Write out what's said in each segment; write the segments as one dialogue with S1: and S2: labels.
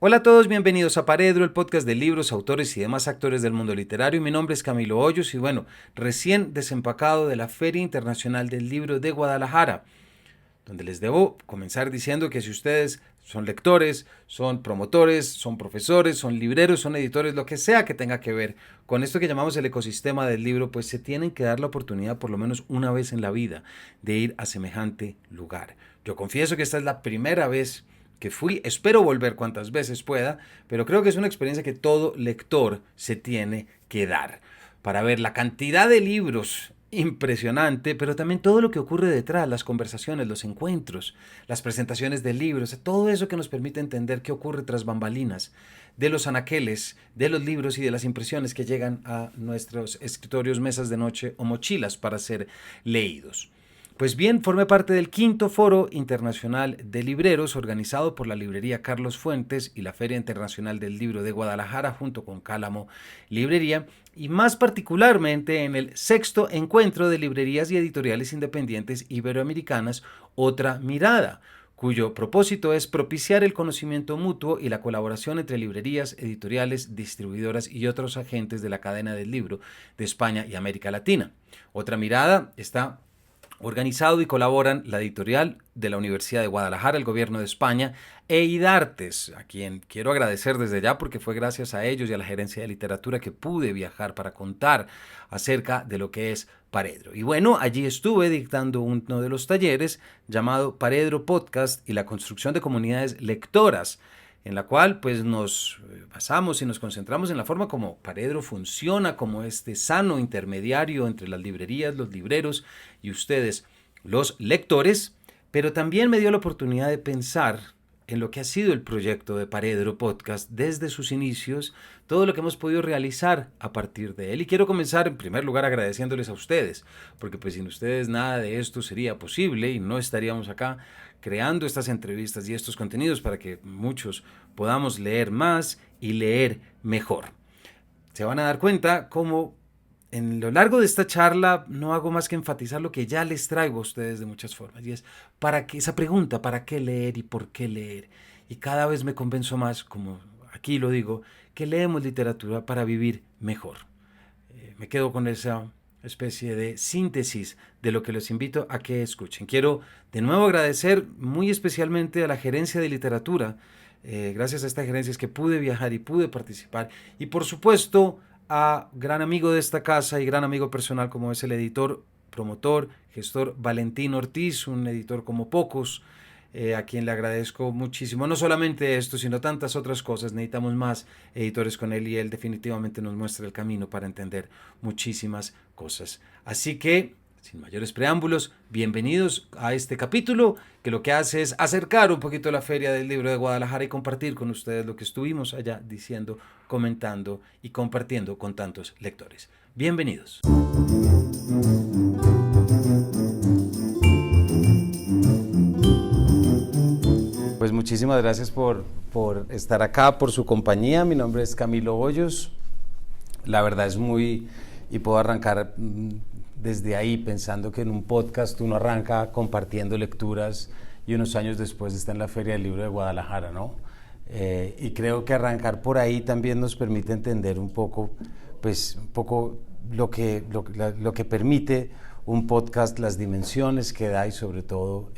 S1: Hola a todos, bienvenidos a Paredro, el podcast de libros, autores y demás actores del mundo literario. Mi nombre es Camilo Hoyos y recién desempacado de la Feria Internacional del Libro de Guadalajara, donde les debo comenzar diciendo que si ustedes son lectores, son promotores, son profesores, son libreros, son editores, lo que sea que tenga que ver con esto que llamamos el ecosistema del libro, pues se tienen que dar la oportunidad por lo menos una vez en la vida de ir a semejante lugar. Yo confieso que esta es la primera vez que fui, espero volver cuantas veces pueda, pero creo que es una experiencia que todo lector se tiene que dar para ver la cantidad de libros impresionante, pero también todo lo que ocurre detrás, las conversaciones, los encuentros, las presentaciones de libros, todo eso que nos permite entender qué ocurre tras bambalinas, de los anaqueles, de los libros y de las impresiones que llegan a nuestros escritorios, mesas de noche o mochilas para ser leídos. Pues bien, formé parte del quinto Foro Internacional de Libreros organizado por la librería Carlos Fuentes y la Feria Internacional del Libro de Guadalajara junto con Cálamo Librería y más particularmente en el sexto encuentro de librerías y editoriales independientes iberoamericanas Otra Mirada, cuyo propósito es propiciar el conocimiento mutuo y la colaboración entre librerías, editoriales, distribuidoras y otros agentes de la cadena del libro de España y América Latina. Otra Mirada está organizado y colaboran la editorial de la Universidad de Guadalajara, el Gobierno de España e IDARTES, a quien quiero agradecer desde ya porque fue gracias a ellos y a la Gerencia de Literatura que pude viajar para contar acerca de lo que es Paredro. Y bueno, allí estuve dictando uno de los talleres llamado Paredro Podcast y la construcción de comunidades lectoras, en la cual pues nos basamos y nos concentramos en la forma como Paredro funciona como este sano intermediario entre las librerías, los libreros y ustedes, los lectores, pero también me dio la oportunidad de pensar en lo que ha sido el proyecto de Paredro Podcast desde sus inicios, todo lo que hemos podido realizar a partir de él. Y quiero comenzar en primer lugar agradeciéndoles a ustedes, porque pues sin ustedes nada de esto sería posible y no estaríamos acá creando estas entrevistas y estos contenidos para que muchos podamos leer más y leer mejor. Se van a dar cuenta cómo en lo largo de esta charla no hago más que enfatizar lo que ya les traigo a ustedes de muchas formas, y es para qué, esa pregunta, ¿para qué leer y por qué leer? Y cada vez me convenzo más, como aquí lo digo, que leemos literatura para vivir mejor. Me quedo con esa especie de síntesis de lo que les invito a que escuchen. Quiero de nuevo agradecer muy especialmente a la Gerencia de Literatura. Gracias a esta gerencia es que pude viajar y pude participar. Y por supuesto a gran amigo de esta casa y gran amigo personal como es el editor, promotor, gestor Valentín Ortiz, un editor como pocos, a quien le agradezco muchísimo, no solamente esto, sino tantas otras cosas. Necesitamos más editores con él y él definitivamente nos muestra el camino para entender muchísimas cosas. Así que, sin mayores preámbulos, bienvenidos a este capítulo que lo que hace es acercar un poquito la Feria del Libro de Guadalajara y compartir con ustedes lo que estuvimos allá diciendo, comentando y compartiendo con tantos lectores. Bienvenidos. Pues muchísimas gracias por estar acá, por su compañía. Mi nombre es Camilo Hoyos. La verdad es y puedo arrancar desde ahí pensando que en un podcast uno arranca compartiendo lecturas y unos años después está en la Feria del Libro de Guadalajara, ¿no? Y creo que arrancar por ahí también nos permite entender un poco lo que permite un podcast, las dimensiones que da y sobre todo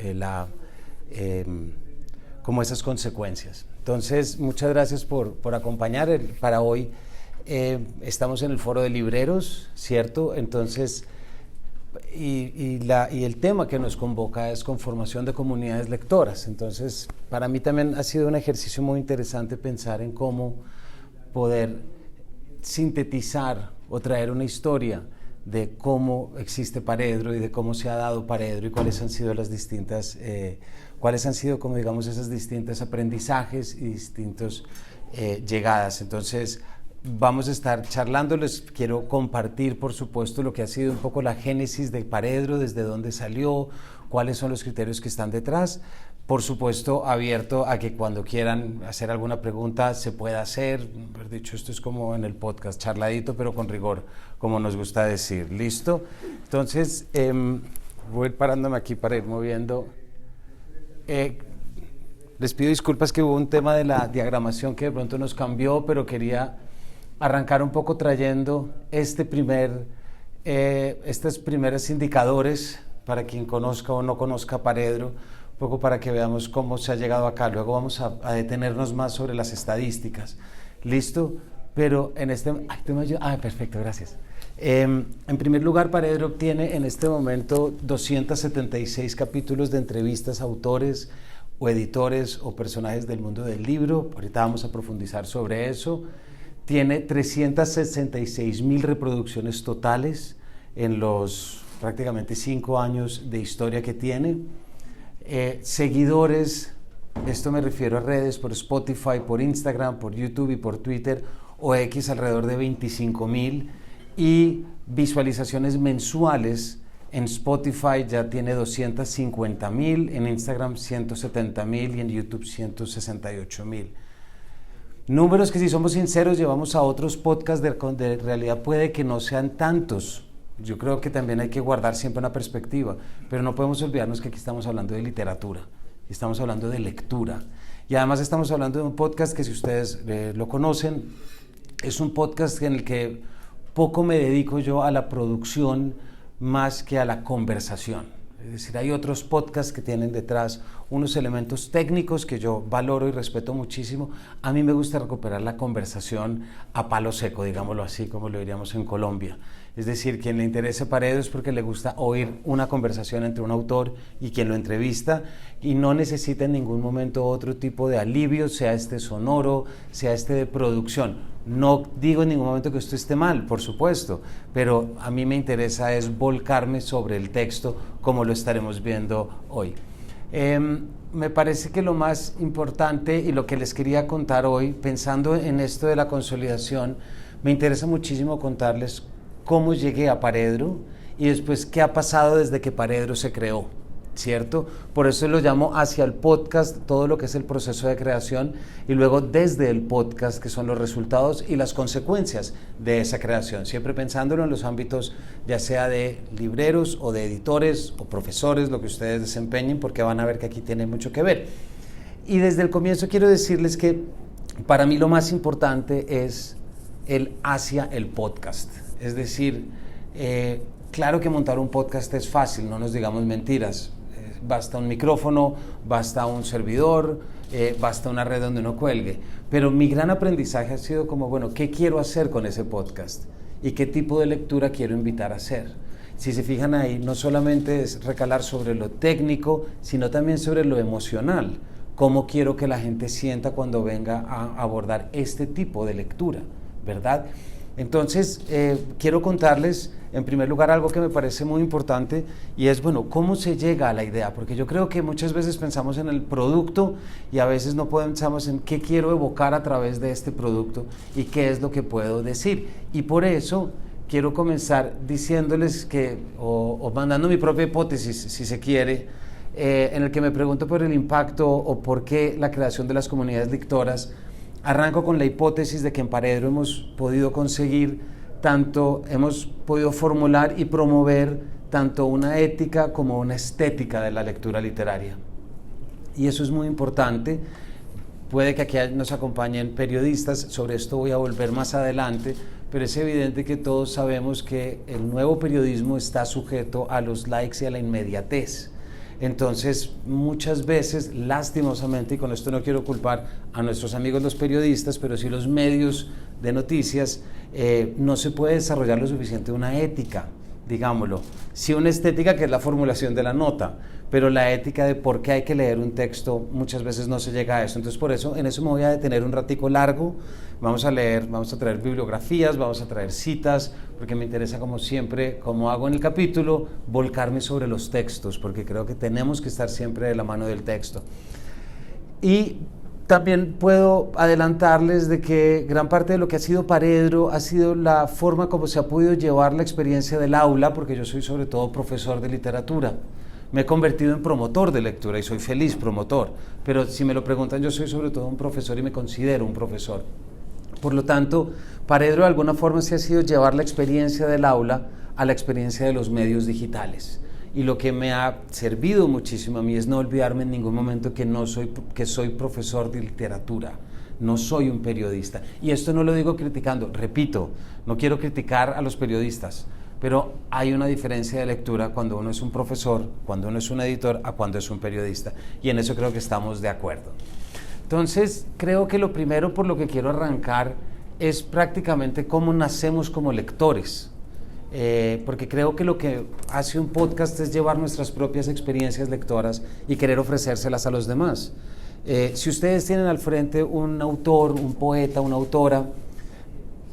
S1: como esas consecuencias. Entonces, muchas gracias por acompañar. Para hoy estamos en el Foro de Libreros, ¿cierto? Entonces, y el tema que nos convoca es conformación de comunidades lectoras. Entonces, para mí también ha sido un ejercicio muy interesante pensar en cómo poder sintetizar o traer una historia de cómo existe Paredro y de cómo se ha dado Paredro y cuáles han sido como digamos esas distintas aprendizajes y distintas llegadas. Entonces vamos a estar charlando, les quiero compartir por supuesto lo que ha sido un poco la génesis de Paredro, desde dónde salió, cuáles son los criterios que están detrás. Por supuesto, abierto a que cuando quieran hacer alguna pregunta se pueda hacer. Por dicho, esto es como en el podcast, charladito, pero con rigor, como nos gusta decir. ¿Listo? Entonces, voy a ir parándome aquí para ir moviendo. Les pido disculpas que hubo un tema de la diagramación que de pronto nos cambió, pero quería arrancar un poco trayendo estos primeros indicadores para quien conozca o no conozca Paredro, un poco para que veamos cómo se ha llegado acá. Luego vamos a detenernos más sobre las estadísticas. ¿Listo? Pero en este... perfecto, gracias. En primer lugar, Paredro tiene en este momento 276 capítulos de entrevistas a autores o editores o personajes del mundo del libro. Ahorita vamos a profundizar sobre eso. Tiene 366,000 reproducciones totales en los prácticamente 5 años de historia que tiene. Seguidores, esto me refiero a redes, por Spotify, por Instagram, por YouTube y por Twitter o X, alrededor de 25,000. Y visualizaciones mensuales en Spotify ya tiene 250,000, en Instagram 170,000 y en YouTube 168,000. Números que, si somos sinceros, llevamos a otros podcasts de realidad puede que no sean tantos. Yo creo que también hay que guardar siempre una perspectiva, pero no podemos olvidarnos que aquí estamos hablando de literatura, estamos hablando de lectura. Y además estamos hablando de un podcast que, si ustedes lo conocen, es un podcast en el que poco me dedico yo a la producción más que a la conversación. Es decir, hay otros podcasts que tienen detrás unos elementos técnicos que yo valoro y respeto muchísimo. A mí me gusta recuperar la conversación a palo seco, digámoslo así, como lo diríamos en Colombia. Es decir, quien le interese Paredro es porque le gusta oír una conversación entre un autor y quien lo entrevista, y no necesita en ningún momento otro tipo de alivio, sea este sonoro, sea este de producción. No digo en ningún momento que esto esté mal, por supuesto, pero a mí me interesa es volcarme sobre el texto, como lo estaremos viendo hoy. Me parece que lo más importante y lo que les quería contar hoy, pensando en esto de la consolidación, me interesa muchísimo contarles cómo llegué a Paredro y después qué ha pasado desde que Paredro se creó, ¿cierto? Por eso lo llamo hacia el podcast, todo lo que es el proceso de creación, y luego desde el podcast, que son los resultados y las consecuencias de esa creación, siempre pensándolo en los ámbitos ya sea de libreros o de editores o profesores, lo que ustedes desempeñen, porque van a ver que aquí tiene mucho que ver. Y desde el comienzo quiero decirles que para mí lo más importante es el hacia el podcast. Es decir, claro que montar un podcast es fácil, no nos digamos mentiras. Basta un micrófono, basta un servidor, basta una red donde uno cuelgue. Pero mi gran aprendizaje ha sido como, bueno, ¿qué quiero hacer con ese podcast? ¿Y qué tipo de lectura quiero invitar a hacer? Si se fijan ahí, no solamente es recalar sobre lo técnico, sino también sobre lo emocional. ¿Cómo quiero que la gente sienta cuando venga a abordar este tipo de lectura? ¿Verdad? Entonces, quiero contarles, en primer lugar, algo que me parece muy importante, y es, bueno, ¿cómo se llega a la idea? Porque yo creo que muchas veces pensamos en el producto y a veces no pensamos en qué quiero evocar a través de este producto y qué es lo que puedo decir. Y por eso quiero comenzar diciéndoles que, o mandando mi propia hipótesis, si se quiere, en el que me pregunto por el impacto o por qué la creación de las comunidades lectoras. Arranco con la hipótesis de que en Paredro hemos podido hemos podido formular y promover tanto una ética como una estética de la lectura literaria. Y eso es muy importante. Puede que aquí nos acompañen periodistas, sobre esto voy a volver más adelante, pero es evidente que todos sabemos que el nuevo periodismo está sujeto a los likes y a la inmediatez. Entonces, muchas veces, lastimosamente, y con esto no quiero culpar a nuestros amigos los periodistas, pero sí los medios de noticias, no se puede desarrollar lo suficiente una ética, digámoslo. Sí, una estética, que es la formulación de la nota, pero la ética de por qué hay que leer un texto muchas veces no se llega a eso. Entonces, por eso, en eso me voy a detener un ratico largo. Vamos a leer, vamos a traer bibliografías, vamos a traer citas, porque me interesa, como siempre, como hago en el capítulo, volcarme sobre los textos, porque creo que tenemos que estar siempre de la mano del texto. Y también puedo adelantarles de que gran parte de lo que ha sido Paredro ha sido la forma como se ha podido llevar la experiencia del aula, porque yo soy sobre todo profesor de literatura. Me he convertido en promotor de lectura y soy feliz promotor, pero si me lo preguntan, yo soy sobre todo un profesor y me considero un profesor. Por lo tanto, Paredro de alguna forma sí ha sido llevar la experiencia del aula a la experiencia de los medios digitales. Y lo que me ha servido muchísimo a mí es no olvidarme en ningún momento que soy profesor de literatura, no soy un periodista. Y esto no lo digo criticando, repito, no quiero criticar a los periodistas, pero hay una diferencia de lectura cuando uno es un profesor, cuando uno es un editor, a cuando es un periodista. Y en eso creo que estamos de acuerdo. Entonces, creo que lo primero por lo que quiero arrancar es prácticamente cómo nacemos como lectores. Porque creo que lo que hace un podcast es llevar nuestras propias experiencias lectoras y querer ofrecérselas a los demás. Si ustedes tienen al frente un autor, un poeta, una autora,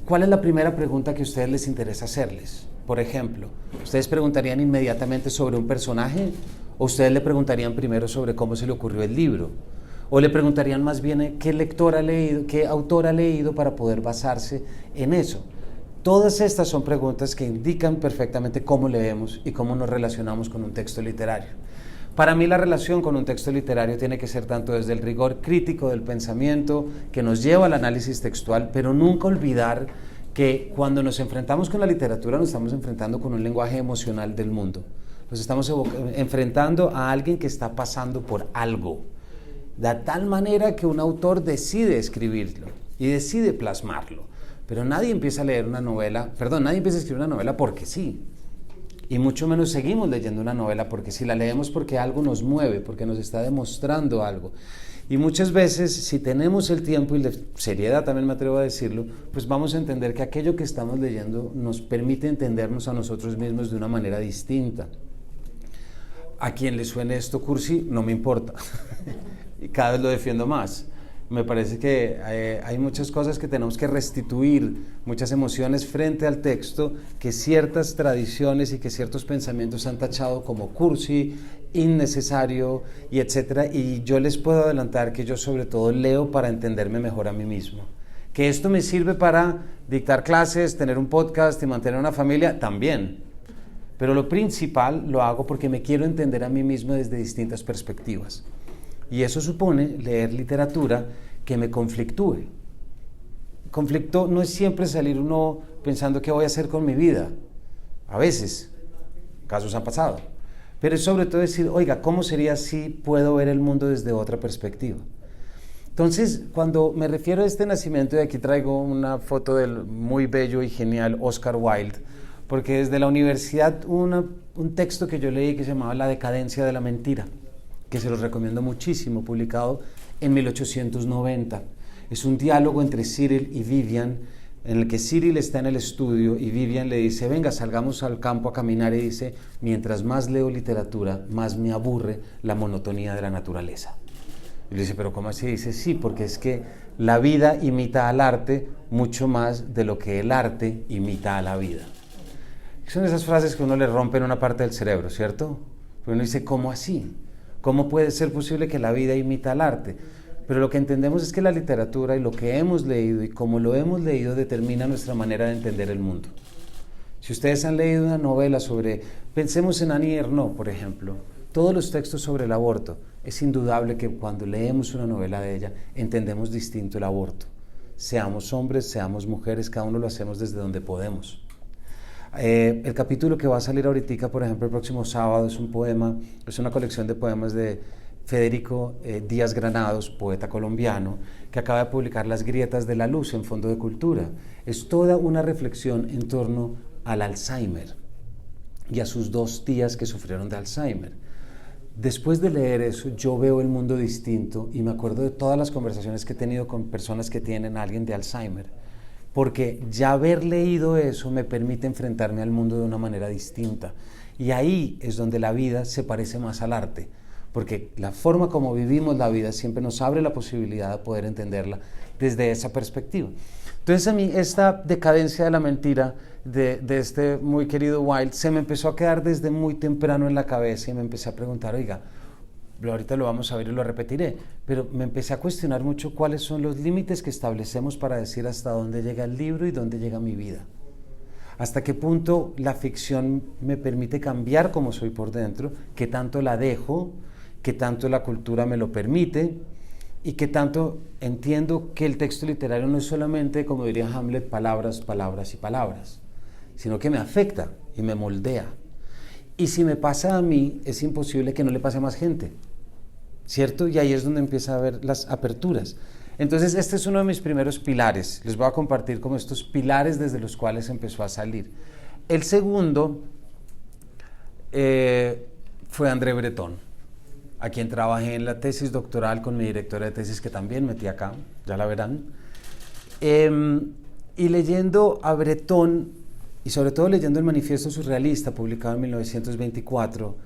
S1: ¿cuál es la primera pregunta que a ustedes les interesa hacerles? Por ejemplo, ¿ustedes preguntarían inmediatamente sobre un personaje o ustedes le preguntarían primero sobre cómo se le ocurrió el libro? ¿O le preguntarían más bien qué lector ha leído, qué autor ha leído para poder basarse en eso? Todas estas son preguntas que indican perfectamente cómo leemos y cómo nos relacionamos con un texto literario. Para mí la relación con un texto literario tiene que ser tanto desde el rigor crítico del pensamiento que nos lleva al análisis textual, pero nunca olvidar que cuando nos enfrentamos con la literatura nos estamos enfrentando con un lenguaje emocional del mundo. Nos estamos enfrentando a alguien que está pasando por algo, de tal manera que un autor decide escribirlo y decide plasmarlo. Pero nadie empieza a leer una novela, nadie empieza a escribir una novela porque sí. Y mucho menos seguimos leyendo una novela porque sí, la leemos porque algo nos mueve, porque nos está demostrando algo. Y muchas veces, si tenemos el tiempo y la seriedad, también me atrevo a decirlo, pues vamos a entender que aquello que estamos leyendo nos permite entendernos a nosotros mismos de una manera distinta. A quien le suene esto cursi, no me importa. Y cada vez lo defiendo más. Me parece que hay muchas cosas que tenemos que restituir, muchas emociones frente al texto que ciertas tradiciones y que ciertos pensamientos han tachado como cursi, innecesario y etcétera. Y yo les puedo adelantar que yo sobre todo leo para entenderme mejor a mí mismo. Que esto me sirve para dictar clases, tener un podcast y mantener una familia, también. Pero lo principal lo hago porque me quiero entender a mí mismo desde distintas perspectivas. Y eso supone leer literatura que me conflictúe. Conflicto no es siempre salir uno pensando qué voy a hacer con mi vida. A veces, casos han pasado. Pero es sobre todo decir, oiga, ¿cómo sería si puedo ver el mundo desde otra perspectiva? Entonces, cuando me refiero a este nacimiento, y aquí traigo una foto del muy bello y genial Oscar Wilde, porque desde la universidad un texto que yo leí que se llamaba La decadencia de la mentira, que se los recomiendo muchísimo, publicado en 1890. Es un diálogo entre Cyril y Vivian, en el que Cyril está en el estudio y Vivian le dice, venga, salgamos al campo a caminar, y dice, mientras más leo literatura, más me aburre la monotonía de la naturaleza. Y le dice, ¿pero cómo así? Dice, sí, porque es que la vida imita al arte mucho más de lo que el arte imita a la vida. Son esas frases que uno le rompen una parte del cerebro, ¿cierto? Porque uno dice, ¿cómo así? ¿Cómo puede ser posible que la vida imita al arte? Pero lo que entendemos es que la literatura y lo que hemos leído y cómo lo hemos leído determina nuestra manera de entender el mundo. Si ustedes han leído una novela pensemos en Annie Ernaux, por ejemplo, todos los textos sobre el aborto, es indudable que cuando leemos una novela de ella entendemos distinto el aborto. Seamos hombres, seamos mujeres, cada uno lo hacemos desde donde podemos. El capítulo que va a salir ahorita, por ejemplo, el próximo sábado, es un poema, es una colección de poemas de Federico Díaz Granados, poeta colombiano, que acaba de publicar Las grietas de la luz en Fondo de Cultura. Es toda una reflexión en torno al Alzheimer y a sus 2 tías que sufrieron de Alzheimer. Después de leer eso, yo veo el mundo distinto y me acuerdo de todas las conversaciones que he tenido con personas que tienen a alguien de Alzheimer, porque ya haber leído eso me permite enfrentarme al mundo de una manera distinta. Y ahí es donde la vida se parece más al arte, porque la forma como vivimos la vida siempre nos abre la posibilidad de poder entenderla desde esa perspectiva. Entonces a mí esta decadencia de la mentira de este muy querido Wilde se me empezó a quedar desde muy temprano en la cabeza y me empecé a preguntar, oiga, ahorita lo vamos a ver y lo repetiré, pero me empecé a cuestionar mucho cuáles son los límites que establecemos para decir hasta dónde llega el libro y dónde llega mi vida. Hasta qué punto la ficción me permite cambiar como soy por dentro, qué tanto la dejo, qué tanto la cultura me lo permite y qué tanto entiendo que el texto literario no es solamente, como diría Hamlet, palabras, palabras y palabras, sino que me afecta y me moldea. Y si me pasa a mí, es imposible que no le pase a más gente, ¿cierto? Y ahí es donde empieza a haber las aperturas. Entonces, este es uno de mis primeros pilares. Les voy a compartir como estos pilares desde los cuales empezó a salir. El segundo fue André Breton, a quien trabajé en la tesis doctoral con mi directora de tesis, que también metí acá, ya la verán. Y leyendo a Breton, y sobre todo leyendo el Manifiesto Surrealista, publicado en 1924,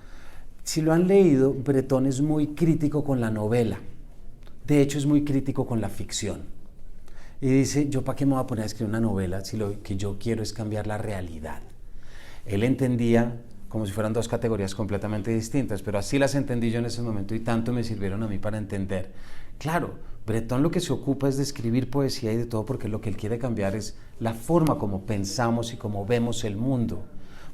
S1: si lo han leído, Breton es muy crítico con la novela. De hecho, es muy crítico con la ficción. Y dice, ¿yo para qué me voy a poner a escribir una novela si lo que yo quiero es cambiar la realidad? Él entendía como si fueran dos categorías completamente distintas, pero así las entendí yo en ese momento y tanto me sirvieron a mí para entender. Claro, Breton lo que se ocupa es de escribir poesía y de todo, porque lo que él quiere cambiar es la forma como pensamos y como vemos el mundo.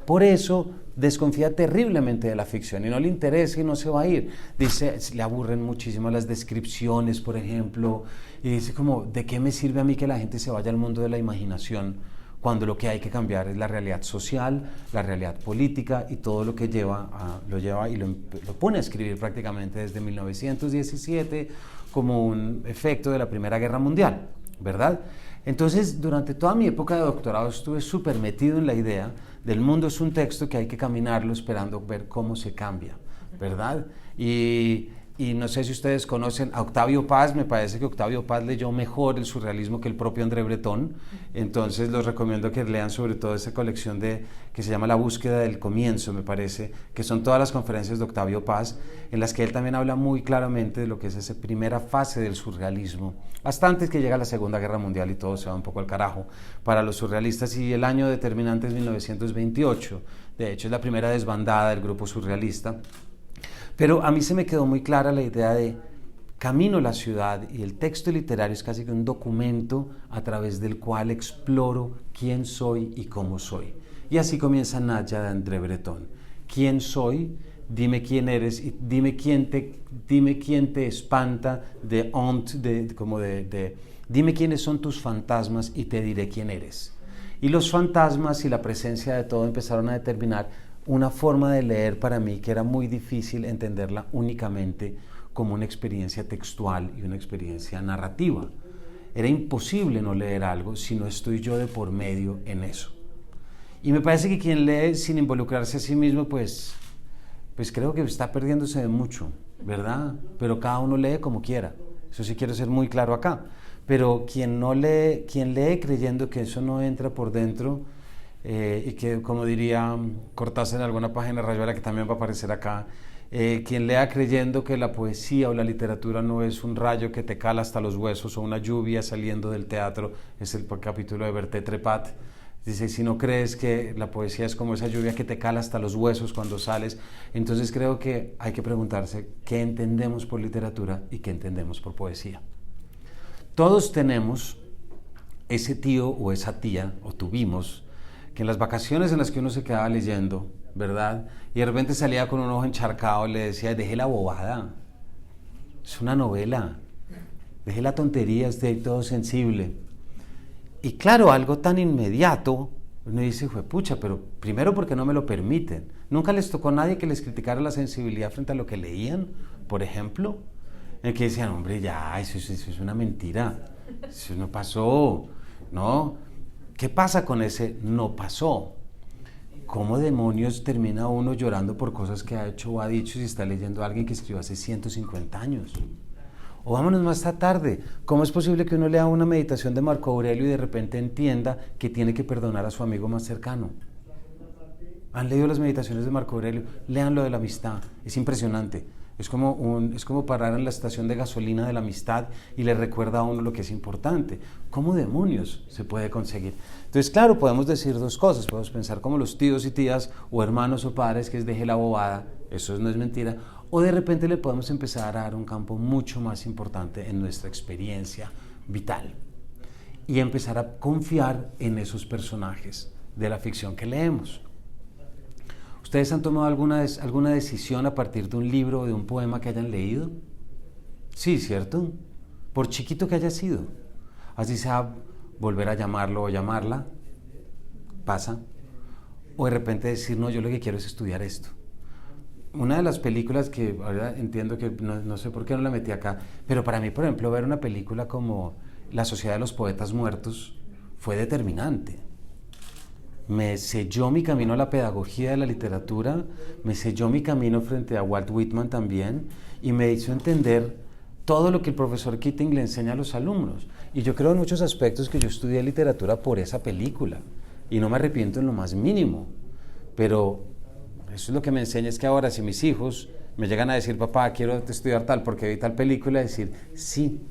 S1: Por eso desconfía terriblemente de la ficción y no le interesa y no se va a ir. Dice, le aburren muchísimo las descripciones, por ejemplo, y dice como, ¿de qué me sirve a mí que la gente se vaya al mundo de la imaginación cuando lo que hay que cambiar es la realidad social, la realidad política y todo lo que lo lleva y lo pone a escribir prácticamente desde 1917 como un efecto de la Primera Guerra Mundial, ¿verdad? Entonces, durante toda mi época de doctorado estuve súper metido en la idea del mundo es un texto que hay que caminarlo esperando ver cómo se cambia, ¿verdad? Y no sé si ustedes conocen a Octavio Paz. Me parece que Octavio Paz leyó mejor el surrealismo que el propio André Breton, entonces los recomiendo que lean sobre todo esa colección que se llama La búsqueda del comienzo, me parece, que son todas las conferencias de Octavio Paz, en las que él también habla muy claramente de lo que es esa primera fase del surrealismo, hasta antes que llega la Segunda Guerra Mundial y todo se va un poco al carajo para los surrealistas, y el año determinante es 1928, de hecho es la primera desbandada del grupo surrealista. Pero a mí se me quedó muy clara la idea de camino a la ciudad, y el texto literario es casi que un documento a través del cual exploro quién soy y cómo soy. Y así comienza Nadja de André Breton. ¿Quién soy? Dime quién eres y dime quién te espanta, dime quiénes son tus fantasmas y te diré quién eres. Y los fantasmas y la presencia de todo empezaron a determinar una forma de leer para mí que era muy difícil entenderla únicamente como una experiencia textual y una experiencia narrativa. Era imposible no leer algo si no estoy yo de por medio en eso. Y me parece que quien lee sin involucrarse a sí mismo, pues creo que está perdiéndose de mucho, ¿verdad? Pero cada uno lee como quiera. Eso sí quiero ser muy claro acá. Pero quien lee creyendo que eso no entra por dentro, y que, como diría Cortázar en alguna página rayuela que también va a aparecer acá, quien lea creyendo que la poesía o la literatura no es un rayo que te cala hasta los huesos o una lluvia saliendo del teatro, es el capítulo de Berté Trepat. Dice, si no crees que la poesía es como esa lluvia que te cala hasta los huesos cuando sales, entonces creo que hay que preguntarse qué entendemos por literatura y qué entendemos por poesía. Todos tenemos ese tío o esa tía, o tuvimos, que en las vacaciones en las que uno se quedaba leyendo, ¿verdad? Y de repente salía con un ojo encharcado y le decía, deje la bobada, es una novela, deje la tontería, esté todo sensible. Y claro, algo tan inmediato, uno dice, pucha, pero primero porque no me lo permiten. Nunca les tocó a nadie que les criticara la sensibilidad frente a lo que leían, por ejemplo, en que decían, hombre, ya, eso es una mentira, eso no pasó, ¿no? ¿Qué pasa con ese no pasó? ¿Cómo demonios termina uno llorando por cosas que ha hecho o ha dicho si está leyendo a alguien que escribió hace 150 años? O vámonos más tarde. ¿Cómo es posible que uno lea una meditación de Marco Aurelio y de repente entienda que tiene que perdonar a su amigo más cercano? ¿Han leído las meditaciones de Marco Aurelio? Lean lo de la amistad. Es impresionante. Es como parar en la estación de gasolina de la amistad y le recuerda a uno lo que es importante. ¿Cómo demonios se puede conseguir? Entonces, claro, podemos decir dos cosas. Podemos pensar como los tíos y tías o hermanos o padres, que es deje la bobada, eso no es mentira. O de repente le podemos empezar a dar un campo mucho más importante en nuestra experiencia vital y empezar a confiar en esos personajes de la ficción que leemos. ¿Ustedes han tomado alguna decisión a partir de un libro o de un poema que hayan leído? Sí, ¿cierto? Por chiquito que haya sido. Así sea volver a llamarlo o llamarla, pasa. o de repente decir, no, yo lo que quiero es estudiar esto. Una de las películas que ahora entiendo que no sé por qué no la metí acá, pero para mí, por ejemplo, ver una película como La Sociedad de los Poetas Muertos fue determinante. Me selló mi camino a la pedagogía de la literatura, me selló mi camino frente a Walt Whitman también, y me hizo entender todo lo que el profesor Keating le enseña a los alumnos. Y yo creo en muchos aspectos que yo estudié literatura por esa película, y no me arrepiento en lo más mínimo, pero eso es lo que me enseña, es que ahora si mis hijos me llegan a decir, papá, quiero estudiar tal porque vi tal película, decir, sí,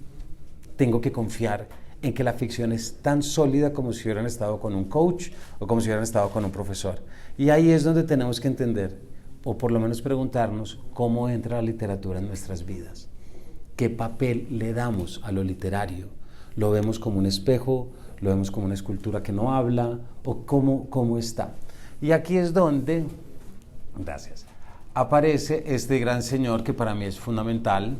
S1: tengo que confiar en que la ficción es tan sólida como si hubieran estado con un coach o como si hubieran estado con un profesor. Y ahí es donde tenemos que entender, o por lo menos preguntarnos, cómo entra la literatura en nuestras vidas. ¿Qué papel le damos a lo literario? ¿Lo vemos como un espejo? ¿Lo vemos como una escultura que no habla? ¿O cómo está? Y aquí es donde, gracias, aparece este gran señor que para mí es fundamental,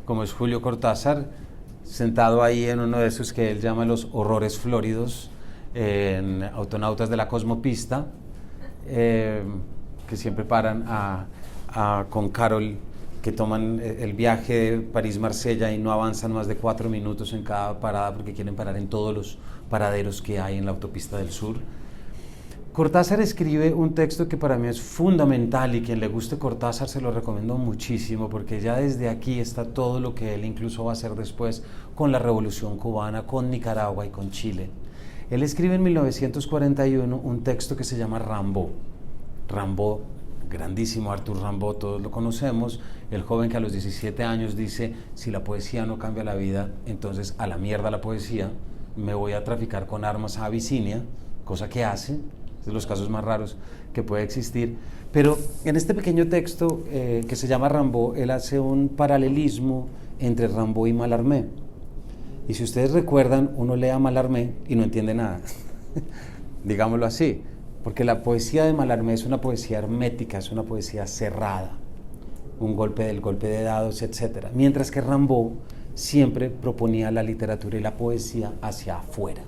S1: como es Julio Cortázar, sentado ahí en uno de esos que él llama los horrores flóridos, en Autonautas de la Cosmopista, que siempre paran con Carol, que toman el viaje de París-Marsella y no avanzan más de 4 minutos en cada parada porque quieren parar en todos los paraderos que hay en la autopista del sur. Cortázar escribe un texto que para mí es fundamental, y quien le guste Cortázar se lo recomiendo muchísimo, porque ya desde aquí está todo lo que él incluso va a hacer después con la Revolución Cubana, con Nicaragua y con Chile. Él escribe en 1941 un texto que se llama Rimbaud. Rimbaud, grandísimo Arthur Rimbaud, todos lo conocemos, el joven que a los 17 años dice, si la poesía no cambia la vida, entonces a la mierda la poesía, me voy a traficar con armas a Abisinia, cosa que hace. Es de los casos más raros que puede existir. Pero en este pequeño texto que se llama Rimbaud, él hace un paralelismo entre Rimbaud y Mallarmé. Y si ustedes recuerdan, uno lee a Mallarmé y no entiende nada. Digámoslo así. Porque la poesía de Mallarmé es una poesía hermética, es una poesía cerrada. Un golpe de dados, etc. Mientras que Rimbaud siempre proponía la literatura y la poesía hacia afuera.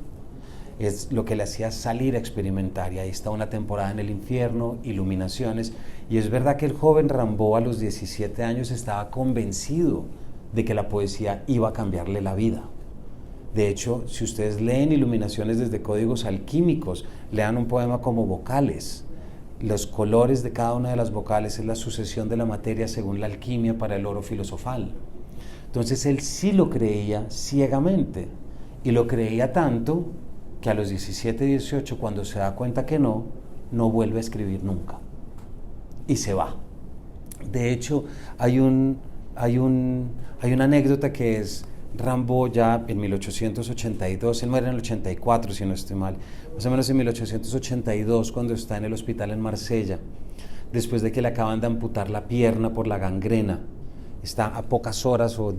S1: Es lo que le hacía salir a experimentar, y ahí está Una temporada en el infierno, Iluminaciones, y es verdad que el joven Rimbaud a los 17 años estaba convencido de que la poesía iba a cambiarle la vida. De hecho, si ustedes leen Iluminaciones desde códigos alquímicos, lean un poema como Vocales. Los colores de cada una de las vocales es la sucesión de la materia según la alquimia para el oro filosofal. Entonces él sí lo creía ciegamente, y lo creía tanto que a los 17, 18, cuando se da cuenta que no vuelve a escribir nunca. Y se va. De hecho, hay una anécdota que es Rimbaud ya en 1882, él muere en el 84, si no estoy mal, más o menos en 1882, cuando está en el hospital en Marsella, después de que le acaban de amputar la pierna por la gangrena. Está a pocas horas o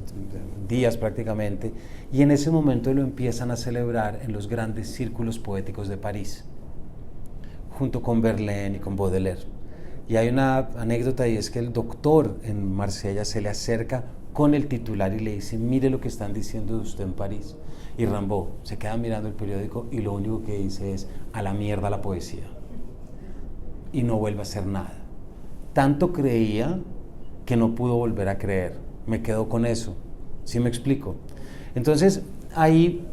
S1: días prácticamente, y en ese momento lo empiezan a celebrar en los grandes círculos poéticos de París, junto con Verlaine y con Baudelaire. Y hay una anécdota, y es que el doctor en Marsella se le acerca con el titular y le dice, mire lo que están diciendo de usted en París. Y Rimbaud se queda mirando el periódico y lo único que dice es, a la mierda la poesía. Y no vuelve a hacer nada. Tanto creía que no pudo volver a creer. Me quedo con eso. ¿Sí me explico? Entonces, ahí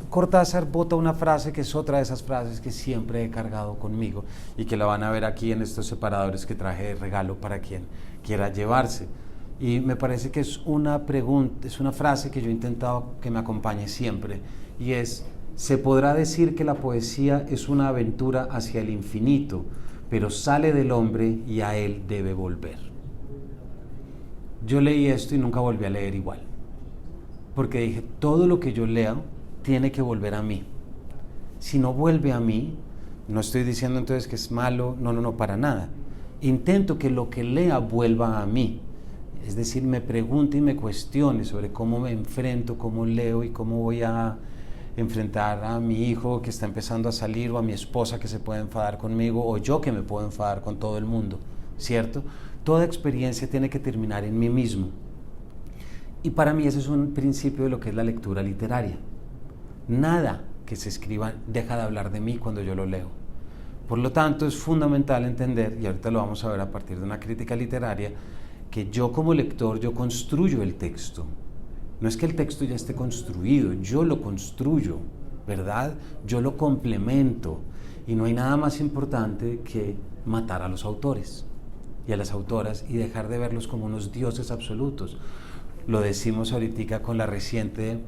S1: Cortázar bota una frase que es otra de esas frases que siempre he cargado conmigo, y que la van a ver aquí en estos separadores que traje de regalo para quien quiera llevarse. Y me parece que es una pregunta, es una frase que yo he intentado que me acompañe siempre, y es, se podrá decir que la poesía es una aventura hacia el infinito, pero sale del hombre y a él debe volver. Yo leí esto y nunca volví a leer igual, porque dije, todo lo que yo lea tiene que volver a mí. Si no vuelve a mí, no estoy diciendo entonces que es malo, no, para nada. Intento que lo que lea vuelva a mí, es decir, me pregunte y me cuestione sobre cómo me enfrento, cómo leo y cómo voy a enfrentar a mi hijo que está empezando a salir, o a mi esposa que se puede enfadar conmigo, o yo que me puedo enfadar con todo el mundo, ¿cierto? Toda experiencia tiene que terminar en mí mismo. Y para mí ese es un principio de lo que es la lectura literaria. Nada que se escriba deja de hablar de mí cuando yo lo leo. Por lo tanto, es fundamental entender, y ahorita lo vamos a ver a partir de una crítica literaria, que yo como lector, yo construyo el texto. No es que el texto ya esté construido, yo lo construyo, ¿verdad? Yo lo complemento. Y no hay nada más importante que matar a los autores y a las autoras y dejar de verlos como unos dioses absolutos. Lo decimos ahorita con la reciente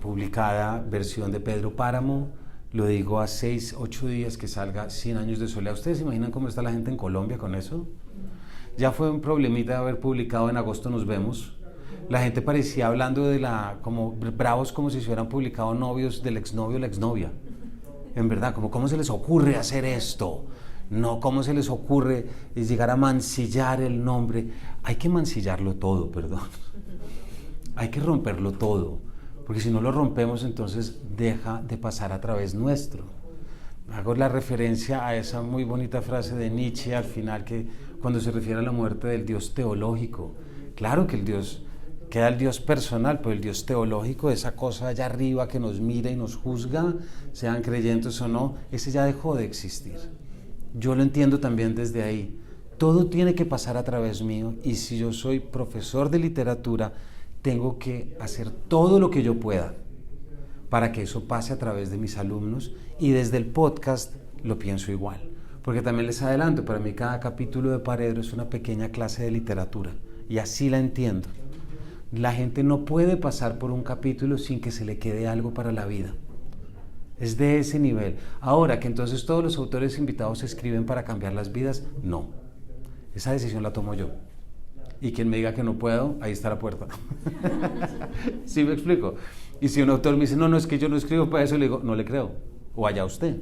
S1: publicada versión de Pedro Páramo. Lo digo a 6, 8 días que salga 100 años de soledad. ¿Ustedes se imaginan cómo está la gente en Colombia con eso? Ya fue un problemita de haber publicado En agosto nos vemos. La gente parecía hablando de como bravos, como si se hubieran publicado novios del exnovio o la exnovia. En verdad, como ¿cómo se les ocurre hacer esto? No, ¿cómo se les ocurre llegar a mancillar el nombre? Hay que mancillarlo todo, perdón. Hay que romperlo todo, porque si no lo rompemos, entonces deja de pasar a través nuestro. Hago la referencia a esa muy bonita frase de Nietzsche al final, que cuando se refiere a la muerte del Dios teológico. Claro que queda el Dios personal, pero el Dios teológico, esa cosa allá arriba que nos mira y nos juzga, sean creyentes o no, ese ya dejó de existir. Yo lo entiendo también desde ahí. Todo tiene que pasar a través mío, y si yo soy profesor de literatura, tengo que hacer todo lo que yo pueda para que eso pase a través de mis alumnos, y desde el podcast lo pienso igual. Porque también les adelanto, para mí cada capítulo de Paredro es una pequeña clase de literatura, y así la entiendo. La gente no puede pasar por un capítulo sin que se le quede algo para la vida. Es de ese nivel. Ahora, que entonces todos los autores invitados escriben para cambiar las vidas, no. Esa decisión la tomo yo. Y quien me diga que no puedo, ahí está la puerta. ¿Sí me explico? Y si un autor me dice, no, es que yo no escribo para eso, le digo, no le creo. O allá usted.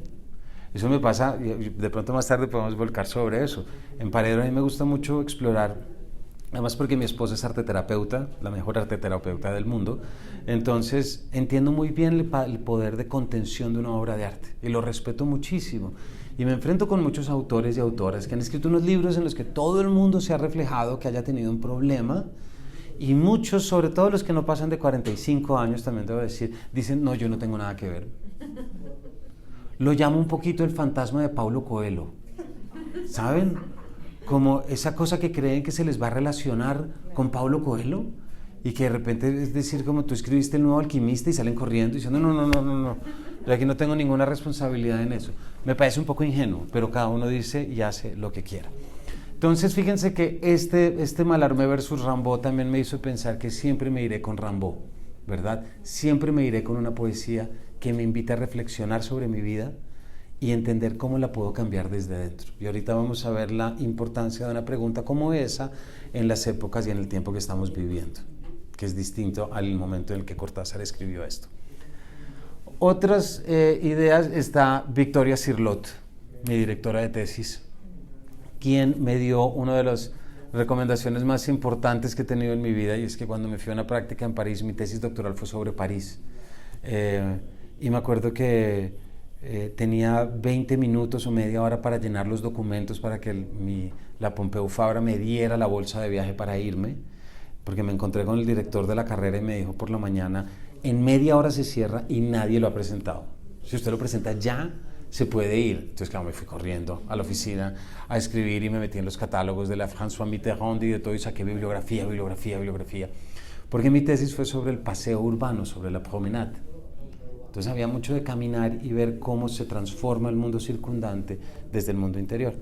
S1: Eso me pasa, de pronto más tarde podemos volcar sobre eso. En Paredro a mí me gusta mucho explorar, además porque mi esposa es arteterapeuta, la mejor arteterapeuta del mundo, entonces entiendo muy bien el poder de contención de una obra de arte, y lo respeto muchísimo. Y me enfrento con muchos autores y autoras que han escrito unos libros en los que todo el mundo se ha reflejado que haya tenido un problema, y muchos, sobre todo los que no pasan de 45 años, también debo decir, dicen, no, yo no tengo nada que ver. Lo llamo un poquito el fantasma de Paulo Coelho, ¿saben? Como esa cosa que creen que se les va a relacionar con Paulo Coelho, y que de repente es decir, como tú escribiste El Nuevo Alquimista, y salen corriendo diciendo, no, yo aquí no tengo ninguna responsabilidad en eso. Me parece un poco ingenuo, pero cada uno dice y hace lo que quiera. Entonces fíjense que este Mallarmé versus Rimbaud también me hizo pensar que siempre me iré con Rimbaud, ¿verdad? Siempre me iré con una poesía que me invita a reflexionar sobre mi vida y entender cómo la puedo cambiar desde dentro. Y ahorita vamos a ver la importancia de una pregunta como esa en las épocas y en el tiempo que estamos viviendo, que es distinto al momento en el que Cortázar escribió esto. Otras ideas está Victoria Cirlot, mi directora de tesis, quien me dio una de las recomendaciones más importantes que he tenido en mi vida, y es que cuando me fui a una práctica en París, mi tesis doctoral fue sobre París. Y me acuerdo que tenía 20 minutos o media hora para llenar los documentos para que la Pompeu Fabra me diera la bolsa de viaje para irme, porque me encontré con el director de la carrera y me dijo por la mañana, en media hora se cierra y nadie lo ha presentado. Si usted lo presenta ya, se puede ir. Entonces, claro, me fui corriendo a la oficina a escribir y me metí en los catálogos de la François Mitterrand y de todo, y saqué bibliografía, porque mi tesis fue sobre el paseo urbano, sobre la promenade. Entonces había mucho de caminar y ver cómo se transforma el mundo circundante desde el mundo interior.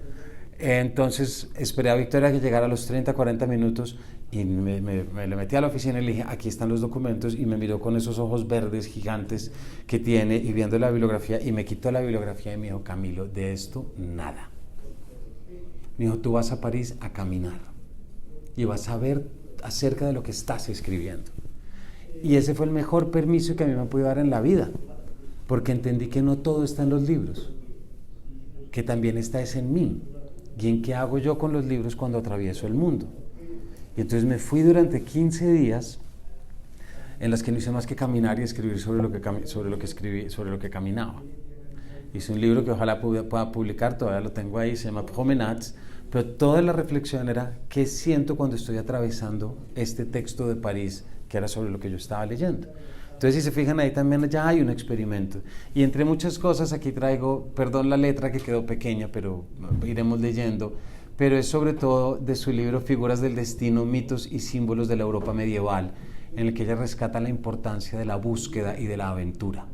S1: Entonces esperé a Victoria que llegara a los 30, 40 minutos y me le metí a la oficina y le dije, aquí están los documentos, y me miró con esos ojos verdes gigantes que tiene y viendo la bibliografía, y me quitó la bibliografía y me dijo, Camilo, de esto nada. Me dijo, tú vas a París a caminar y vas a ver acerca de lo que estás escribiendo. Y ese fue el mejor permiso que a mí me pudo dar en la vida, porque entendí que no todo está en los libros, que también está es en mí, y en qué hago yo con los libros cuando atravieso el mundo. Y entonces me fui durante 15 días en las que no hice más que caminar y escribir sobre lo que caminaba. Hice un libro que ojalá pueda publicar, todavía lo tengo ahí, se llama Promenades, pero toda la reflexión era qué siento cuando estoy atravesando este texto de París, que era sobre lo que yo estaba leyendo. Entonces, si se fijan ahí también ya hay un experimento. Y entre muchas cosas, aquí traigo, perdón la letra que quedó pequeña, pero iremos leyendo, pero es sobre todo de su libro Figuras del Destino, mitos y símbolos de la Europa medieval, en el que ella rescata la importancia de la búsqueda y de la aventura,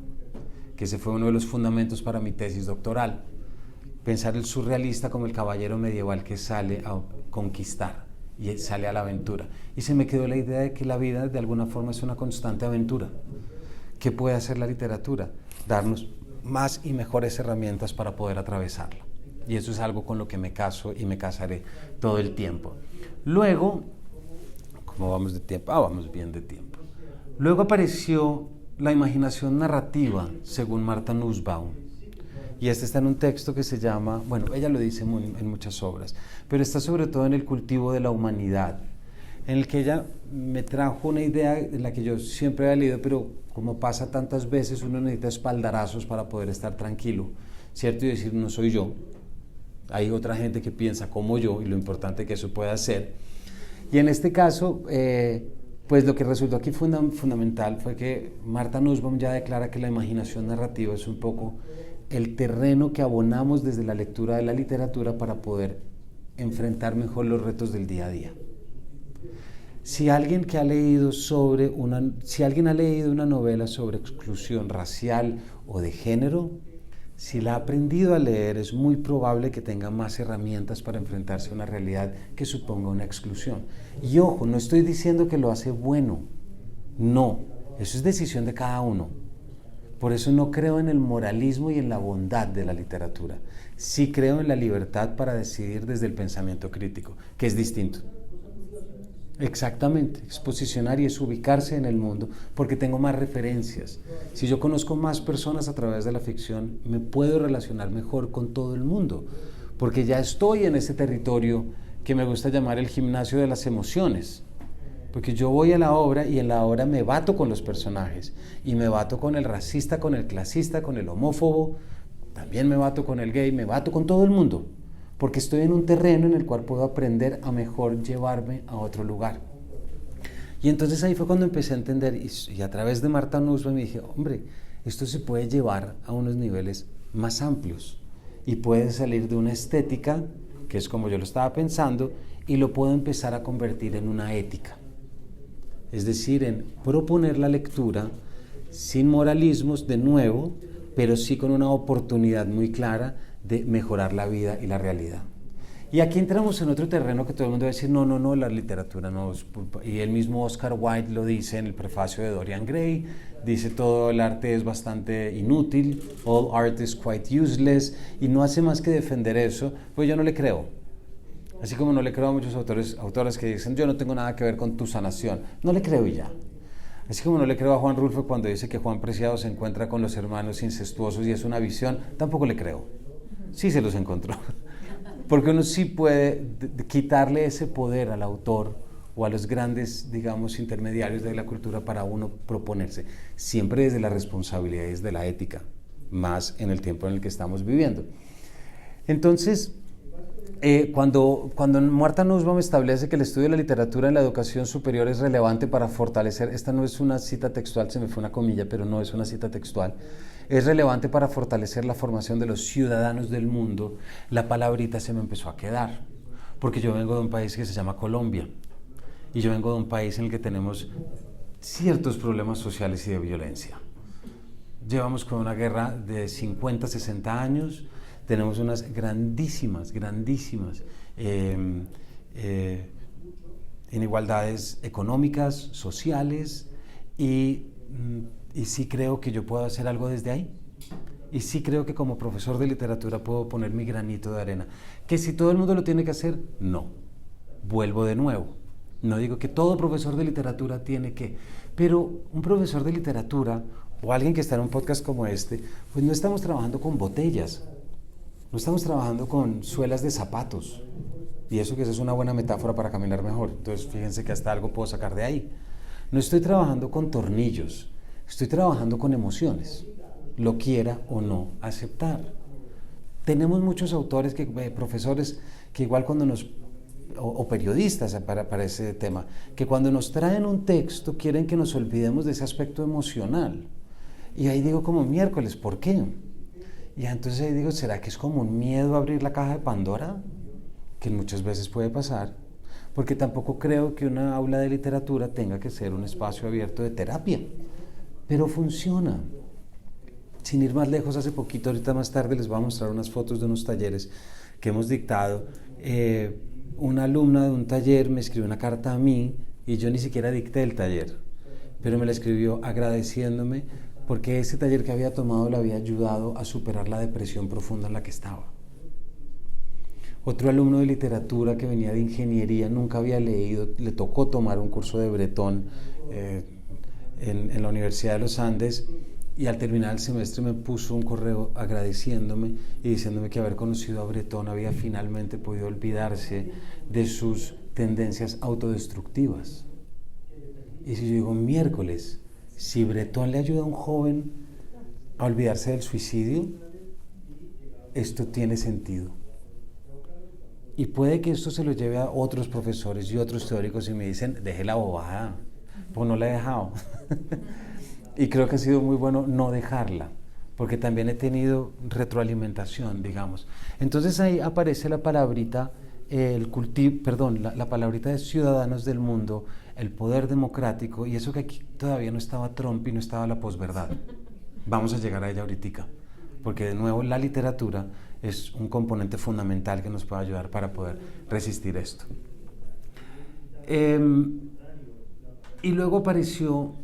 S1: que ese fue uno de los fundamentos para mi tesis doctoral. Pensar el surrealista como el caballero medieval que sale a conquistar y sale a la aventura. Y se me quedó la idea de que la vida de alguna forma es una constante aventura. ¿Qué puede hacer la literatura? Darnos más y mejores herramientas para poder atravesarla. Y eso es algo con lo que me caso y me casaré todo el tiempo. Luego, ¿cómo vamos de tiempo? Vamos bien de tiempo. Luego apareció la imaginación narrativa, según Martha Nussbaum. Y este está en un texto que se llama, bueno, ella lo dice en muchas obras, pero está sobre todo en El cultivo de la humanidad, en el que ella me trajo una idea de la que yo siempre había leído, pero como pasa tantas veces, uno necesita espaldarazos para poder estar tranquilo, ¿cierto? Y decir, no soy yo, hay otra gente que piensa como yo y lo importante que eso pueda ser. Y en este caso, pues lo que resultó aquí fundamental fue que Martha Nussbaum ya declara que la imaginación narrativa es un poco el terreno que abonamos desde la lectura de la literatura para poder enfrentar mejor los retos del día a día. Si alguien ha leído una novela sobre exclusión racial o de género, si la ha aprendido a leer, es muy probable que tenga más herramientas para enfrentarse a una realidad que suponga una exclusión. Y ojo, no estoy diciendo que lo hace bueno, no, eso es decisión de cada uno. Por eso no creo en el moralismo y en la bondad de la literatura. Sí creo en la libertad para decidir desde el pensamiento crítico, que es distinto. Exactamente, es posicionar y es ubicarse en el mundo, porque tengo más referencias. Si yo conozco más personas a través de la ficción, me puedo relacionar mejor con todo el mundo, porque ya estoy en ese territorio que me gusta llamar el gimnasio de las emociones. Porque yo voy a la obra y en la obra me bato con los personajes y me bato con el racista, con el clasista, con el homófobo, también me bato con el gay, me bato con todo el mundo, porque estoy en un terreno en el cual puedo aprender a mejor llevarme a otro lugar. Y entonces ahí fue cuando empecé a entender y a través de Martha Nussbaum me dije, hombre, esto se puede llevar a unos niveles más amplios y puede salir de una estética, que es como yo lo estaba pensando, y lo puedo empezar a convertir en una ética. Es decir, en proponer la lectura sin moralismos de nuevo, pero sí con una oportunidad muy clara de mejorar la vida y la realidad. Y aquí entramos en otro terreno que todo el mundo va a decir, no, la literatura no es... Y el mismo Oscar Wilde lo dice en el prefacio de Dorian Gray, dice todo el arte es bastante inútil, all art is quite useless, y no hace más que defender eso, pues yo no le creo. Así como no le creo a muchos autores que dicen, yo no tengo nada que ver con tu sanación. No le creo y ya. Así como no le creo a Juan Rulfo cuando dice que Juan Preciado se encuentra con los hermanos incestuosos y es una visión, tampoco le creo. Sí se los encontró. Porque uno sí puede quitarle ese poder al autor o a los grandes, digamos, intermediarios de la cultura para uno proponerse. Siempre desde la responsabilidad y desde la ética, más en el tiempo en el que estamos viviendo. Entonces... Cuando Martha Nussbaum establece que el estudio de la literatura en la educación superior es relevante para fortalecer, esta no es una cita textual, se me fue una comilla, pero no es una cita textual, es relevante para fortalecer la formación de los ciudadanos del mundo, la palabrita se me empezó a quedar, porque yo vengo de un país que se llama Colombia, y yo vengo de un país en el que tenemos ciertos problemas sociales y de violencia. Llevamos con una guerra de 50, 60 años, tenemos unas grandísimas inigualdades económicas, sociales, y sí creo que yo puedo hacer algo desde ahí. Y sí creo que como profesor de literatura puedo poner mi granito de arena. ¿Que si todo el mundo lo tiene que hacer? No. Vuelvo de nuevo. No digo que todo profesor de literatura tiene que, pero un profesor de literatura o alguien que está en un podcast como este, pues no estamos trabajando con botellas. No estamos trabajando con suelas de zapatos, y eso que es una buena metáfora para caminar mejor. Entonces, fíjense que hasta algo puedo sacar de ahí. No estoy trabajando con tornillos, estoy trabajando con emociones, lo quiera o no aceptar. Tenemos muchos autores, profesores, que igual cuando nos o periodistas para ese tema, que cuando nos traen un texto quieren que nos olvidemos de ese aspecto emocional. Y ahí digo como miércoles, ¿por qué? Y entonces ahí digo, ¿será que es como un miedo a abrir la caja de Pandora? Que muchas veces puede pasar, porque tampoco creo que una aula de literatura tenga que ser un espacio abierto de terapia, pero funciona. Sin ir más lejos, hace poquito, ahorita más tarde les voy a mostrar unas fotos de unos talleres que hemos dictado. Una alumna de un taller me escribió una carta a mí y yo ni siquiera dicté el taller, pero me la escribió agradeciéndome porque ese taller que había tomado le había ayudado a superar la depresión profunda en la que estaba. Otro alumno de literatura que venía de ingeniería, nunca había leído, le tocó tomar un curso de Bretón en la Universidad de los Andes, y al terminar el semestre me puso un correo agradeciéndome y diciéndome que haber conocido a Bretón había finalmente podido olvidarse de sus tendencias autodestructivas. Y si yo digo, miércoles, si Bretón le ayuda a un joven a olvidarse del suicidio, esto tiene sentido. Y puede que esto se lo lleve a otros profesores y otros teóricos y me dicen, deje la bobada, pues no la he dejado. Y creo que ha sido muy bueno no dejarla, porque también he tenido retroalimentación, digamos. Entonces ahí aparece la palabrita, la palabrita de ciudadanos del mundo, el poder democrático, y eso que aquí todavía no estaba Trump y no estaba la posverdad. Vamos a llegar a ella ahorita, porque de nuevo la literatura es un componente fundamental que nos puede ayudar para poder resistir esto. Y luego apareció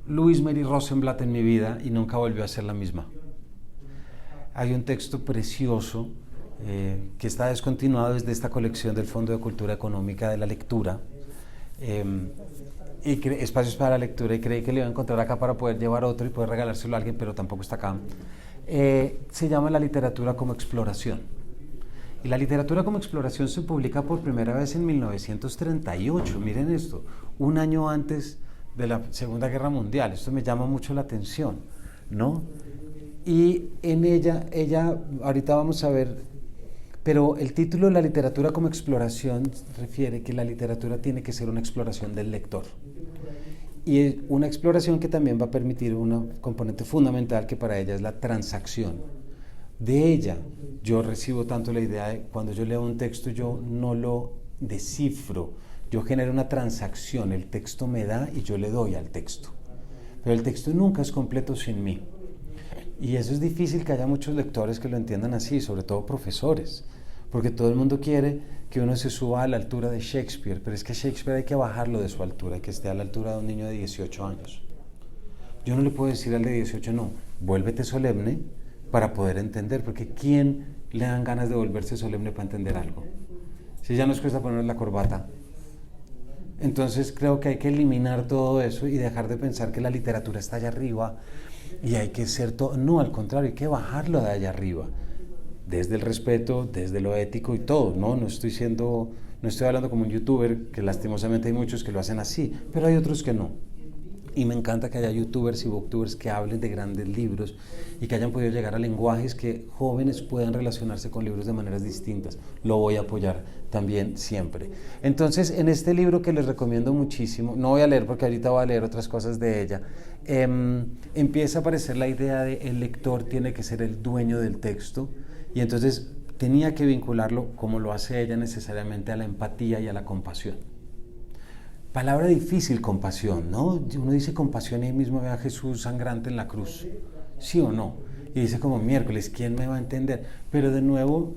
S1: Louise Mary Rosenblatt en mi vida y nunca volvió a ser la misma. Hay un texto precioso que está descontinuado desde esta colección del Fondo de Cultura Económica de la Lectura, y Espacios para la Lectura, y creí que le iba a encontrar acá para poder llevar otro y poder regalárselo a alguien, pero tampoco está acá. Se llama La literatura como exploración. Y la literatura como exploración se publica por primera vez en 1938, miren esto, un año antes de la Segunda Guerra Mundial. Esto me llama mucho la atención, ¿no? Y en ella, ahorita vamos a ver, pero el título de La literatura como exploración refiere que la literatura tiene que ser una exploración del lector. Y es una exploración que también va a permitir un componente fundamental que para ella es la transacción. De ella, yo recibo tanto la idea de cuando yo leo un texto, yo no lo descifro, yo genero una transacción, el texto me da y yo le doy al texto. Pero el texto nunca es completo sin mí. Y eso es difícil que haya muchos lectores que lo entiendan así, sobre todo profesores, porque todo el mundo quiere que uno se suba a la altura de Shakespeare, pero es que Shakespeare hay que bajarlo de su altura, que esté a la altura de un niño de 18 años. Yo no le puedo decir al de 18, no, vuélvete solemne para poder entender, porque ¿quién le dan ganas de volverse solemne para entender algo? Si ya nos cuesta poner la corbata. Entonces creo que hay que eliminar todo eso y dejar de pensar que la literatura está allá arriba y hay que ser todo. No, al contrario, hay que bajarlo de allá arriba, desde el respeto, desde lo ético y todo. No estoy hablando como un youtuber, que lastimosamente hay muchos que lo hacen así, pero hay otros que no. Y me encanta que haya youtubers y booktubers que hablen de grandes libros y que hayan podido llegar a lenguajes que jóvenes puedan relacionarse con libros de maneras distintas. Lo voy a apoyar también siempre. Entonces, en este libro que les recomiendo muchísimo, no voy a leer porque ahorita voy a leer otras cosas de ella, empieza a aparecer la idea de el lector tiene que ser el dueño del texto, y entonces tenía que vincularlo, como lo hace ella necesariamente, a la empatía y a la compasión. Palabra difícil, compasión, ¿no? Uno dice compasión y ahí mismo ve a Jesús sangrante en la cruz, ¿sí o no? Y dice como miércoles, ¿quién me va a entender? Pero de nuevo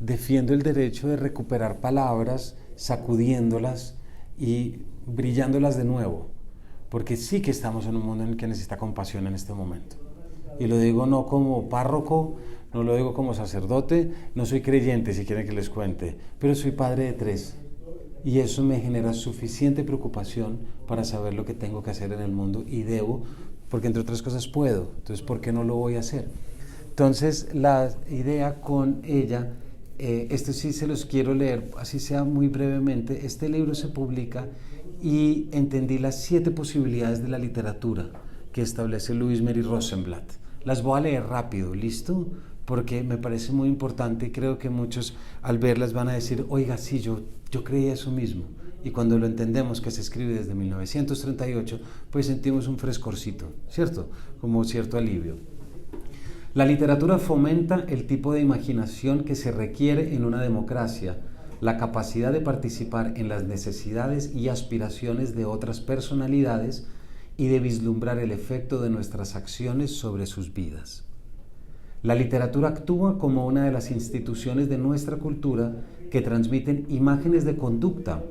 S1: defiendo el derecho de recuperar palabras, sacudiéndolas y brillándolas de nuevo, porque sí que estamos en un mundo en el que necesita compasión en este momento. Y lo digo no como párroco, no lo digo como sacerdote, no soy creyente si quieren que les cuente, pero soy padre de 3. Y eso me genera suficiente preocupación para saber lo que tengo que hacer en el mundo y debo, porque entre otras cosas puedo, entonces ¿por qué no lo voy a hacer? Entonces la idea con ella, esto sí se los quiero leer, así sea muy brevemente. Este libro se publica y entendí las 7 posibilidades de la literatura que establece Louise Mary Rosenblatt. Las voy a leer rápido, ¿listo? porque me parece muy importante y creo que muchos al verlas van a decir, oiga, sí, yo creía eso mismo. Y cuando lo entendemos que se escribe desde 1938, pues sentimos un frescorcito, ¿cierto? Como cierto alivio. La literatura fomenta el tipo de imaginación que se requiere en una democracia, la capacidad de participar en las necesidades y aspiraciones de otras personalidades y de vislumbrar el efecto de nuestras acciones sobre sus vidas. La literatura actúa como una de las instituciones de nuestra cultura que transmiten imágenes de conducta,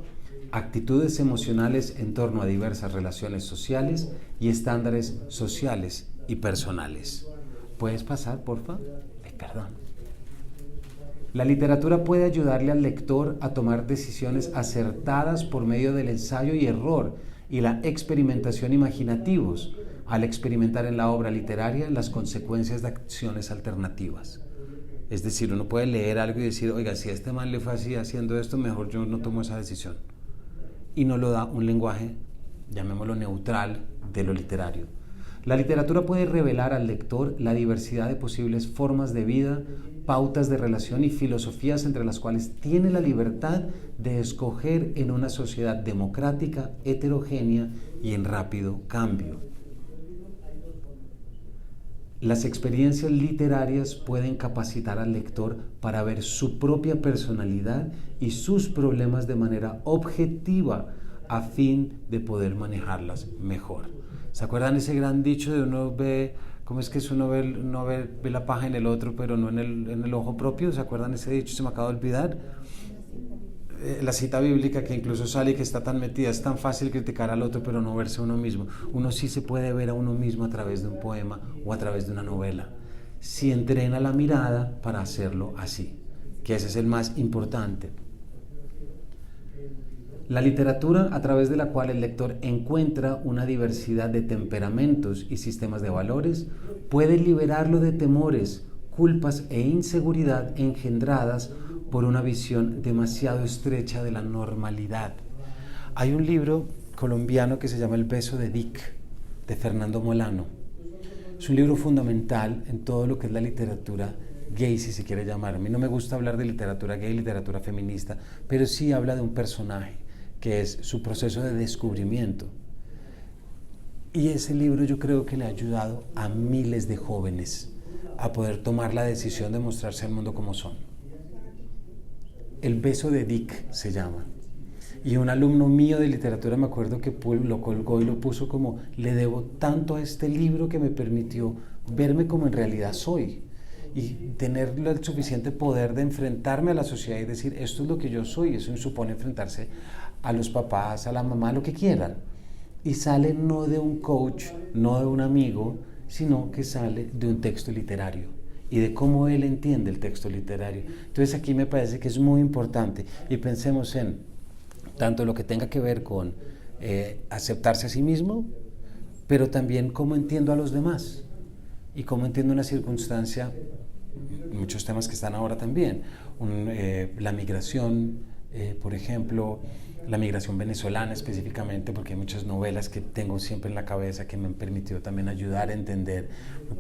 S1: actitudes emocionales en torno a diversas relaciones sociales y estándares sociales y personales. ¿Puedes pasar, porfa? Perdón. La literatura puede ayudarle al lector a tomar decisiones acertadas por medio del ensayo y error y la experimentación imaginativos, al experimentar en la obra literaria las consecuencias de acciones alternativas. Es decir, uno puede leer algo y decir, oiga, si a este man le fue así haciendo esto, mejor yo no tomo esa decisión. Y no lo da un lenguaje, llamémoslo neutral, de lo literario. La literatura puede revelar al lector la diversidad de posibles formas de vida, pautas de relación y filosofías entre las cuales tiene la libertad de escoger en una sociedad democrática, heterogénea y en rápido cambio. Las experiencias literarias pueden capacitar al lector para ver su propia personalidad y sus problemas de manera objetiva a fin de poder manejarlas mejor. ¿Se acuerdan ese gran dicho de uno ve, cómo es que es uno ve la paja en el otro, pero no en el ojo propio? ¿Se acuerdan ese dicho? Se me acaba de olvidar. La cita bíblica que incluso sale y que está tan metida, es tan fácil criticar al otro pero no verse a uno mismo. Uno sí se puede ver a uno mismo a través de un poema o a través de una novela, si entrena la mirada para hacerlo así, que ese es el más importante. La literatura, a través de la cual el lector encuentra una diversidad de temperamentos y sistemas de valores, puede liberarlo de temores, culpas e inseguridad engendradas por una visión demasiado estrecha de la normalidad. Hay un libro colombiano que se llama El beso de Dick, de Fernando Molano. Es un libro fundamental en todo lo que es la literatura gay, si se quiere llamar. A mí no me gusta hablar de literatura gay, literatura feminista, pero sí habla de un personaje, que es su proceso de descubrimiento. Y ese libro yo creo que le ha ayudado a miles de jóvenes a poder tomar la decisión de mostrarse al mundo como son. El beso de Dick se llama. Y un alumno mío de literatura me acuerdo que lo colgó y lo puso como, le debo tanto a este libro que me permitió verme como en realidad soy y tener el suficiente poder de enfrentarme a la sociedad y decir, esto es lo que yo soy. Eso supone enfrentarse a los papás, a la mamá, lo que quieran. Y sale no de un coach, no de un amigo, sino que sale de un texto literario y de cómo él entiende el texto literario. Entonces aquí me parece que es muy importante y pensemos en tanto lo que tenga que ver con aceptarse a sí mismo, pero también cómo entiendo a los demás y cómo entiendo una circunstancia, muchos temas que están ahora también, la migración, por ejemplo, la migración venezolana específicamente, porque hay muchas novelas que tengo siempre en la cabeza que me han permitido también ayudar a entender,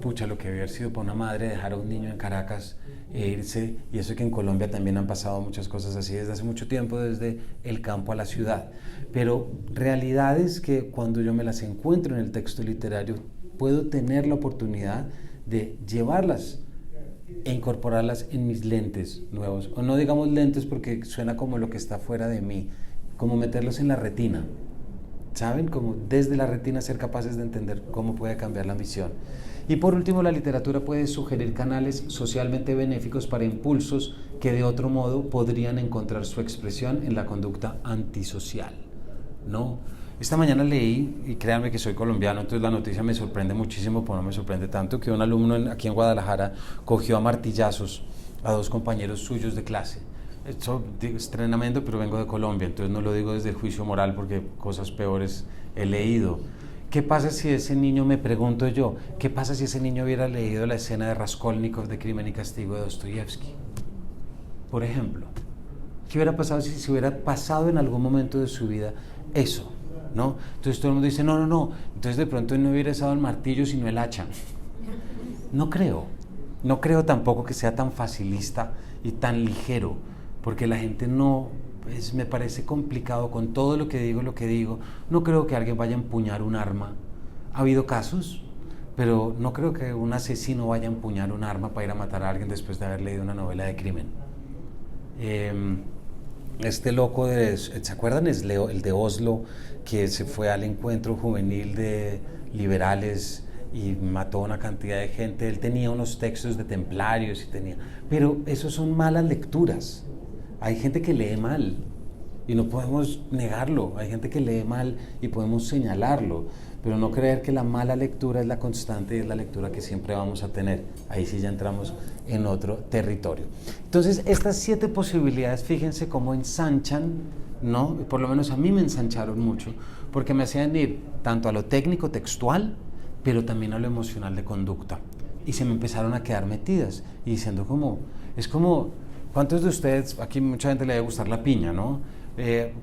S1: pucha, lo que debe haber sido para una madre dejar a un niño en Caracas e irse, y eso que en Colombia también han pasado muchas cosas así desde hace mucho tiempo, desde el campo a la ciudad, pero realidades que cuando yo me las encuentro en el texto literario puedo tener la oportunidad de llevarlas e incorporarlas en mis lentes nuevos, o no digamos lentes porque suena como lo que está fuera de mí, como meterlos en la retina, ¿saben? Como desde la retina ser capaces de entender cómo puede cambiar la misión. Y por último, la literatura puede sugerir canales socialmente benéficos para impulsos que de otro modo podrían encontrar su expresión en la conducta antisocial, ¿no? Esta mañana leí, y créanme que soy colombiano, entonces la noticia me sorprende muchísimo, pero no me sorprende tanto, que un alumno aquí en Guadalajara cogió a martillazos a dos compañeros suyos de clase. Esto es tremendo, pero vengo de Colombia, entonces no lo digo desde el juicio moral porque cosas peores he leído. ¿Qué pasa si ese niño, me pregunto yo, qué pasa si ese niño hubiera leído la escena de Raskolnikov de Crimen y Castigo de Dostoyevsky? Por ejemplo, ¿qué hubiera pasado si se hubiera pasado en algún momento de su vida eso? ¿No? Entonces todo el mundo dice, no, entonces de pronto no hubiera usado el martillo sino el hacha. No creo. No creo tampoco que sea tan facilista y tan ligero, porque la gente no, pues, me parece complicado con todo lo que digo. No creo que alguien vaya a empuñar un arma. Ha habido casos, pero no creo que un asesino vaya a empuñar un arma para ir a matar a alguien después de haber leído una novela de crimen. Este loco ¿se acuerdan? El de Oslo, que se fue al encuentro juvenil de liberales y mató a una cantidad de gente. Él tenía unos textos de templarios pero esos son malas lecturas. Hay gente que lee mal y no podemos negarlo. Hay gente que lee mal y podemos señalarlo, pero no creer que la mala lectura es la constante y es la lectura que siempre vamos a tener. Ahí sí ya entramos en otro territorio. Entonces, estas 7 posibilidades, fíjense cómo ensanchan, ¿no? Por lo menos a mí me ensancharon mucho, porque me hacían ir tanto a lo técnico textual, pero también a lo emocional de conducta. Y se me empezaron a quedar metidas y diciendo es como, ¿cuántos de ustedes, aquí mucha gente le debe gustar la piña, ¿no?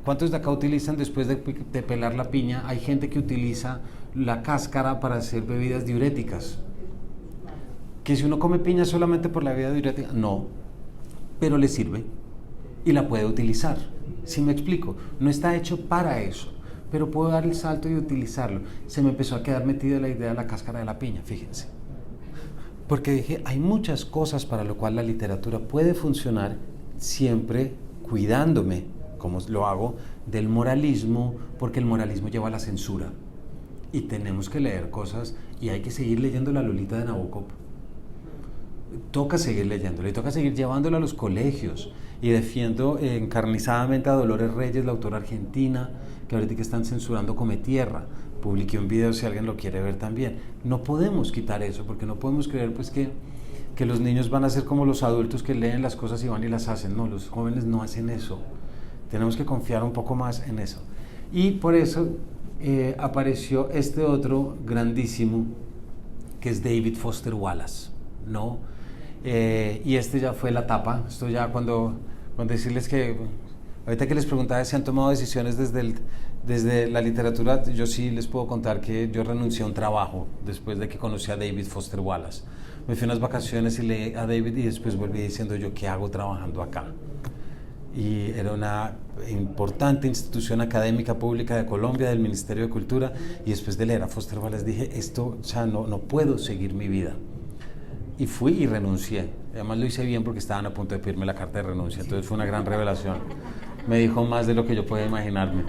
S1: ¿Cuántos de acá utilizan, después de pelar la piña, hay gente que utiliza la cáscara para hacer bebidas diuréticas? Que si uno come piña solamente por la bebida diurética, no, pero le sirve y la puede utilizar. ¿Sí me explico? No está hecho para eso, pero puedo dar el salto y utilizarlo. Se me empezó a quedar metida la idea de la cáscara de la piña, fíjense. Porque dije, hay muchas cosas para lo cual la literatura puede funcionar, siempre cuidándome, como lo hago, del moralismo, porque el moralismo lleva a la censura. Y tenemos que leer cosas, y hay que seguir leyendo la Lolita de Nabokov. Toca seguir leyéndola y toca seguir llevándola a los colegios. Y defiendo encarnizadamente a Dolores Reyes, la autora argentina, que ahorita que están censurando Come Tierra. Publiqué un video si alguien lo quiere ver también. No podemos quitar eso, porque no podemos creer pues que los niños van a ser como los adultos que leen las cosas y van y las hacen. No, los jóvenes no hacen eso. Tenemos que confiar un poco más en eso. Y por eso apareció este otro grandísimo, que es David Foster Wallace, ¿no? Y este ya fue la tapa. Esto ya cuando decirles que, ahorita que les preguntaba si han tomado decisiones desde la literatura, yo sí les puedo contar que yo renuncié a un trabajo después de que conocí a David Foster Wallace. Me fui a unas vacaciones y leí a David y después volví diciendo yo, ¿qué hago trabajando acá? Y era una importante institución académica pública de Colombia, del Ministerio de Cultura, y después de leer a Foster Wallace dije, esto ya no puedo seguir mi vida. Y fui y renuncié. Además lo hice bien porque estaban a punto de pedirme la carta de renuncia, entonces fue una gran revelación. Me dijo más de lo que yo podía imaginarme.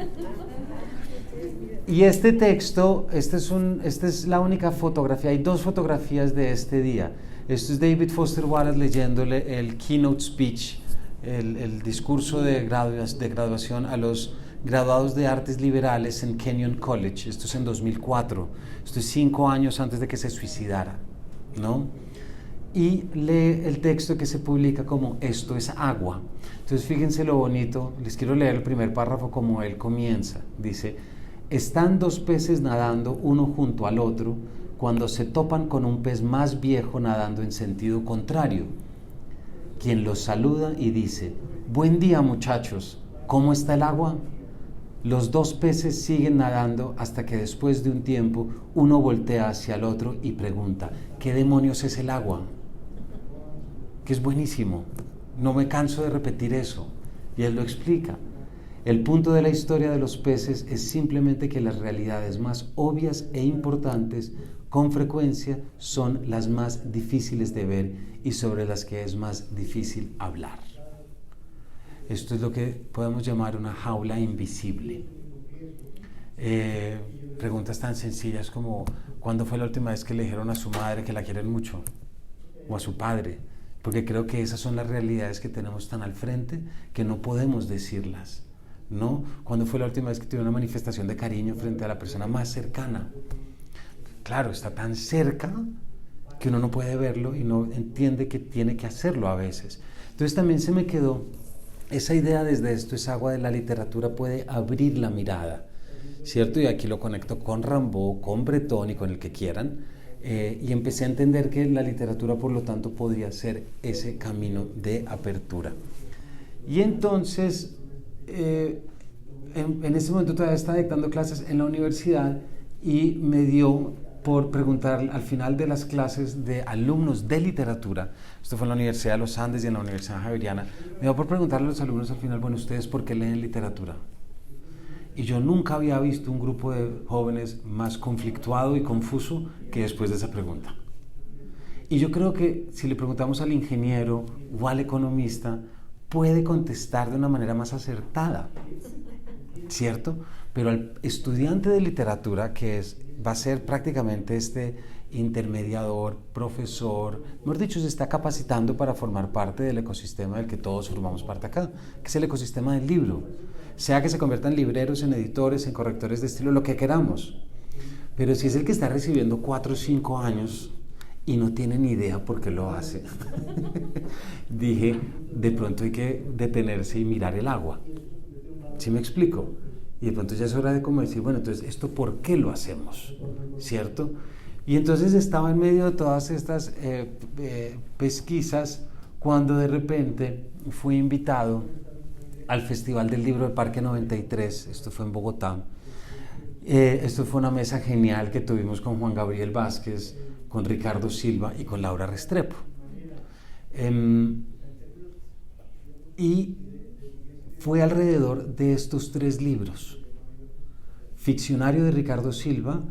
S1: Y este texto, esta es la única fotografía, hay 2 fotografías de este día. Esto es David Foster Wallace leyéndole el keynote speech, el discurso de graduación a los graduados de artes liberales en Kenyon College. Esto es en 2004, esto es 5 años antes de que se suicidara, ¿no? Y lee el texto que se publica como esto es agua. Entonces fíjense lo bonito, les quiero leer el primer párrafo como él comienza. Dice, están 2 peces nadando uno junto al otro cuando se topan con un pez más viejo nadando en sentido contrario, quien los saluda y dice, buen día muchachos, ¿cómo está el agua? Los 2 peces siguen nadando hasta que después de un tiempo uno voltea hacia el otro y pregunta, ¿qué demonios es el agua? Que es buenísimo, no me canso de repetir eso, y él lo explica. El punto de la historia de los peces es simplemente que las realidades más obvias e importantes con frecuencia son las más difíciles de ver y sobre las que es más difícil hablar. Esto es lo que podemos llamar una jaula invisible. Preguntas tan sencillas como ¿cuándo fue la última vez que le dijeron a su madre que la quieren mucho? O a su padre. Porque creo que esas son las realidades que tenemos tan al frente que no podemos decirlas, ¿no? ¿Cuándo fue la última vez que tuve una manifestación de cariño frente a la persona más cercana? Claro, está tan cerca que uno no puede verlo y no entiende que tiene que hacerlo a veces. Entonces también se me quedó esa idea desde esto es agua de la literatura puede abrir la mirada, ¿cierto? Y aquí lo conecto con Rimbaud, con Breton y con el que quieran, y empecé a entender que la literatura por lo tanto podría ser ese camino de apertura. Y entonces en ese momento todavía estaba dictando clases en la universidad y me dio por preguntar al final de las clases de alumnos de literatura, esto fue en la Universidad de los Andes y en la Universidad Javeriana, me dio por preguntarle a los alumnos al final, bueno, ¿ustedes por qué leen literatura? Y yo nunca había visto un grupo de jóvenes más conflictuado y confuso que después de esa pregunta. Y yo creo que si le preguntamos al ingeniero o al economista, puede contestar de una manera más acertada, ¿cierto? Pero al estudiante de literatura, va a ser prácticamente este intermediador, profesor, mejor dicho, se está capacitando para formar parte del ecosistema del que todos formamos parte acá, que es el ecosistema del libro. Sea que se conviertan en libreros, en editores, en correctores de estilo, lo que queramos. Pero si es el que está recibiendo 4 o 5 años y no tiene ni idea por qué lo hace, dije, de pronto hay que detenerse y mirar el agua. ¿Sí me explico? Y de pronto ya es hora de como decir, bueno, entonces, ¿esto por qué lo hacemos? ¿Cierto? Y entonces estaba en medio de todas estas pesquisas cuando de repente fui invitado al Festival del Libro del Parque 93, esto fue en Bogotá. Esto fue una mesa genial que tuvimos con Juan Gabriel Vázquez, con Ricardo Silva y con Laura Restrepo. Y fue alrededor de estos 3 libros. Ficcionario de Ricardo Silva,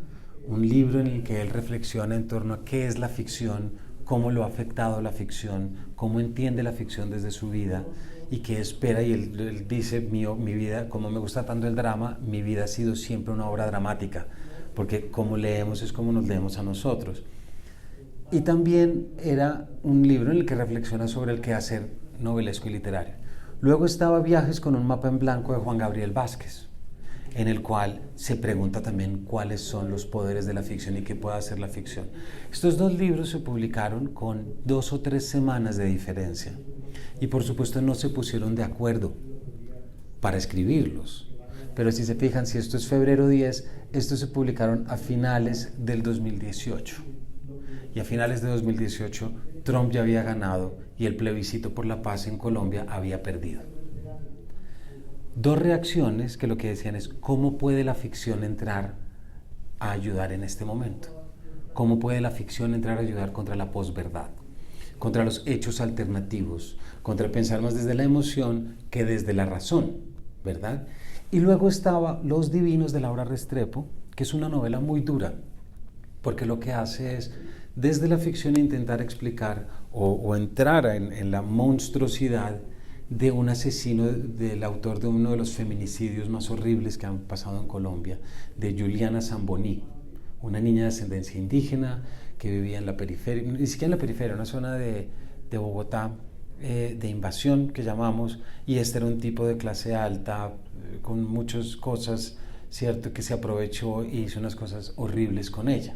S1: un libro en el que él reflexiona en torno a qué es la ficción, cómo lo ha afectado la ficción, cómo entiende la ficción desde su vida y qué espera. Y él dice, mi vida, como me gusta tanto el drama, mi vida ha sido siempre una obra dramática, porque como leemos es como nos leemos a nosotros. Y también era un libro en el que reflexiona sobre el quehacer novelesco y literario. Luego estaba Viajes con un mapa en blanco de Juan Gabriel Vázquez, en el cual se pregunta también cuáles son los poderes de la ficción y qué puede hacer la ficción. Estos 2 libros se publicaron con 2 o 3 semanas de diferencia y por supuesto no se pusieron de acuerdo para escribirlos. Pero si se fijan, si esto es febrero 10, estos se publicaron a finales del 2018. Y a finales de 2018 Trump ya había ganado y el plebiscito por la paz en Colombia había perdido. 2 reacciones que lo que decían es cómo puede la ficción entrar a ayudar en este momento. Cómo puede la ficción entrar a ayudar contra la posverdad, contra los hechos alternativos, contra pensar más desde la emoción que desde la razón, ¿verdad? Y luego estaba Los Divinos de Laura Restrepo, que es una novela muy dura, porque lo que hace es desde la ficción intentar explicar o entrar en la monstruosidad de un asesino, del autor de uno de los feminicidios más horribles que han pasado en Colombia, de Juliana Zamboní, una niña de ascendencia indígena que vivía en la periferia, ni siquiera en la periferia, una zona de Bogotá de invasión que llamamos, y este era un tipo de clase alta con muchas cosas, cierto, que se aprovechó y hizo unas cosas horribles con ella.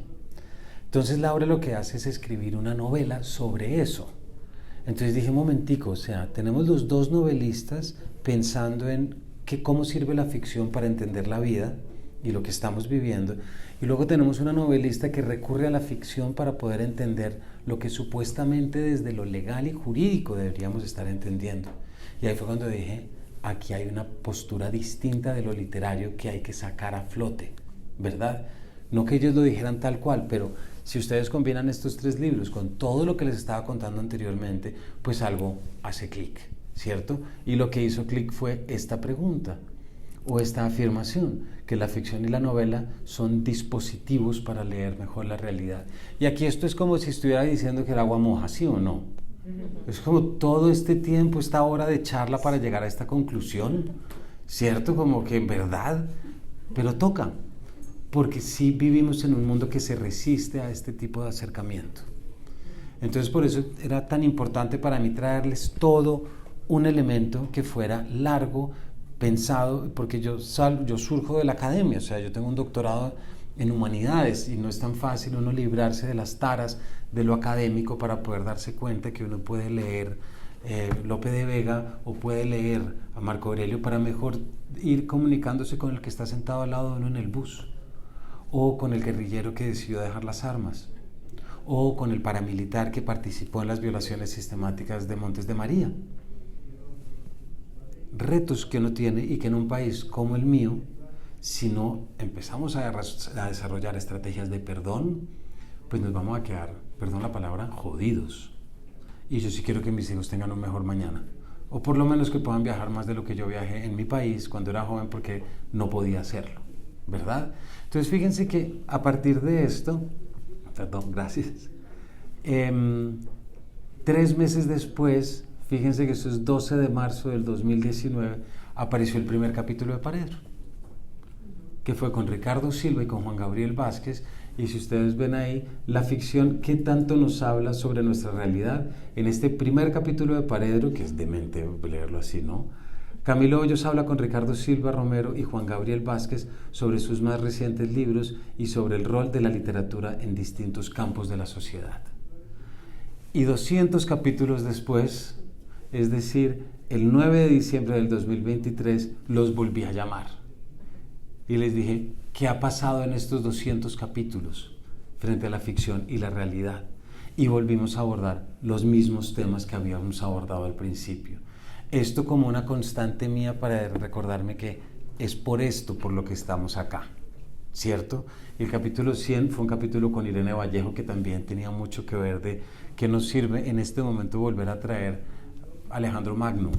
S1: Entonces Laura lo que hace es escribir una novela sobre eso. Entonces dije, momentico, o sea, tenemos los 2 novelistas pensando en cómo sirve la ficción para entender la vida y lo que estamos viviendo, y luego tenemos una novelista que recurre a la ficción para poder entender lo que supuestamente desde lo legal y jurídico deberíamos estar entendiendo. Y ahí fue cuando dije, aquí hay una postura distinta de lo literario que hay que sacar a flote, ¿verdad? No que ellos lo dijeran tal cual, pero si ustedes combinan estos 3 libros con todo lo que les estaba contando anteriormente, pues algo hace clic, ¿cierto? Y lo que hizo clic fue esta pregunta o esta afirmación, que la ficción y la novela son dispositivos para leer mejor la realidad. Y aquí esto es como si estuviera diciendo que el agua moja, ¿sí o no? Es como todo este tiempo, esta hora de charla para llegar a esta conclusión, ¿cierto? Como que en verdad, pero toca. Porque sí vivimos en un mundo que se resiste a este tipo de acercamiento. Entonces por eso era tan importante para mí traerles todo un elemento que fuera largo, pensado, porque yo surjo de la academia, o sea, yo tengo un doctorado en humanidades y no es tan fácil uno librarse de las taras de lo académico para poder darse cuenta que uno puede leer Lope de Vega o puede leer a Marco Aurelio para mejor ir comunicándose con el que está sentado al lado de uno en el bus, o con el guerrillero que decidió dejar las armas, o con el paramilitar que participó en las violaciones sistemáticas de Montes de María. Retos que uno tiene y que en un país como el mío si no empezamos a desarrollar estrategias de perdón, pues nos vamos a quedar, perdón la palabra, jodidos. Y yo sí quiero que mis hijos tengan un mejor mañana. O por lo menos que puedan viajar más de lo que yo viajé en mi país cuando era joven, porque no podía hacerlo, ¿verdad? Entonces fíjense que a partir de esto, perdón, gracias, 3 meses después, fíjense que esto es 12 de marzo del 2019, apareció el primer capítulo de Paredro, que fue con Ricardo Silva y con Juan Gabriel Vázquez. Y si ustedes ven ahí, la ficción que tanto nos habla sobre nuestra realidad, en este primer capítulo de Paredro, que es demente leerlo así, ¿no? Camilo Hoyos habla con Ricardo Silva Romero y Juan Gabriel Vázquez sobre sus más recientes libros y sobre el rol de la literatura en distintos campos de la sociedad. Y 200 capítulos después, es decir, el 9 de diciembre del 2023, los volví a llamar. Y les dije, ¿qué ha pasado en estos 200 capítulos frente a la ficción y la realidad? Y volvimos a abordar los mismos temas que habíamos abordado al principio. Esto como una constante mía para recordarme que es por esto por lo que estamos acá, ¿cierto? Y el capítulo 100 fue un capítulo con Irene Vallejo que también tenía mucho que ver de qué nos sirve en este momento volver a traer a Alejandro Magno,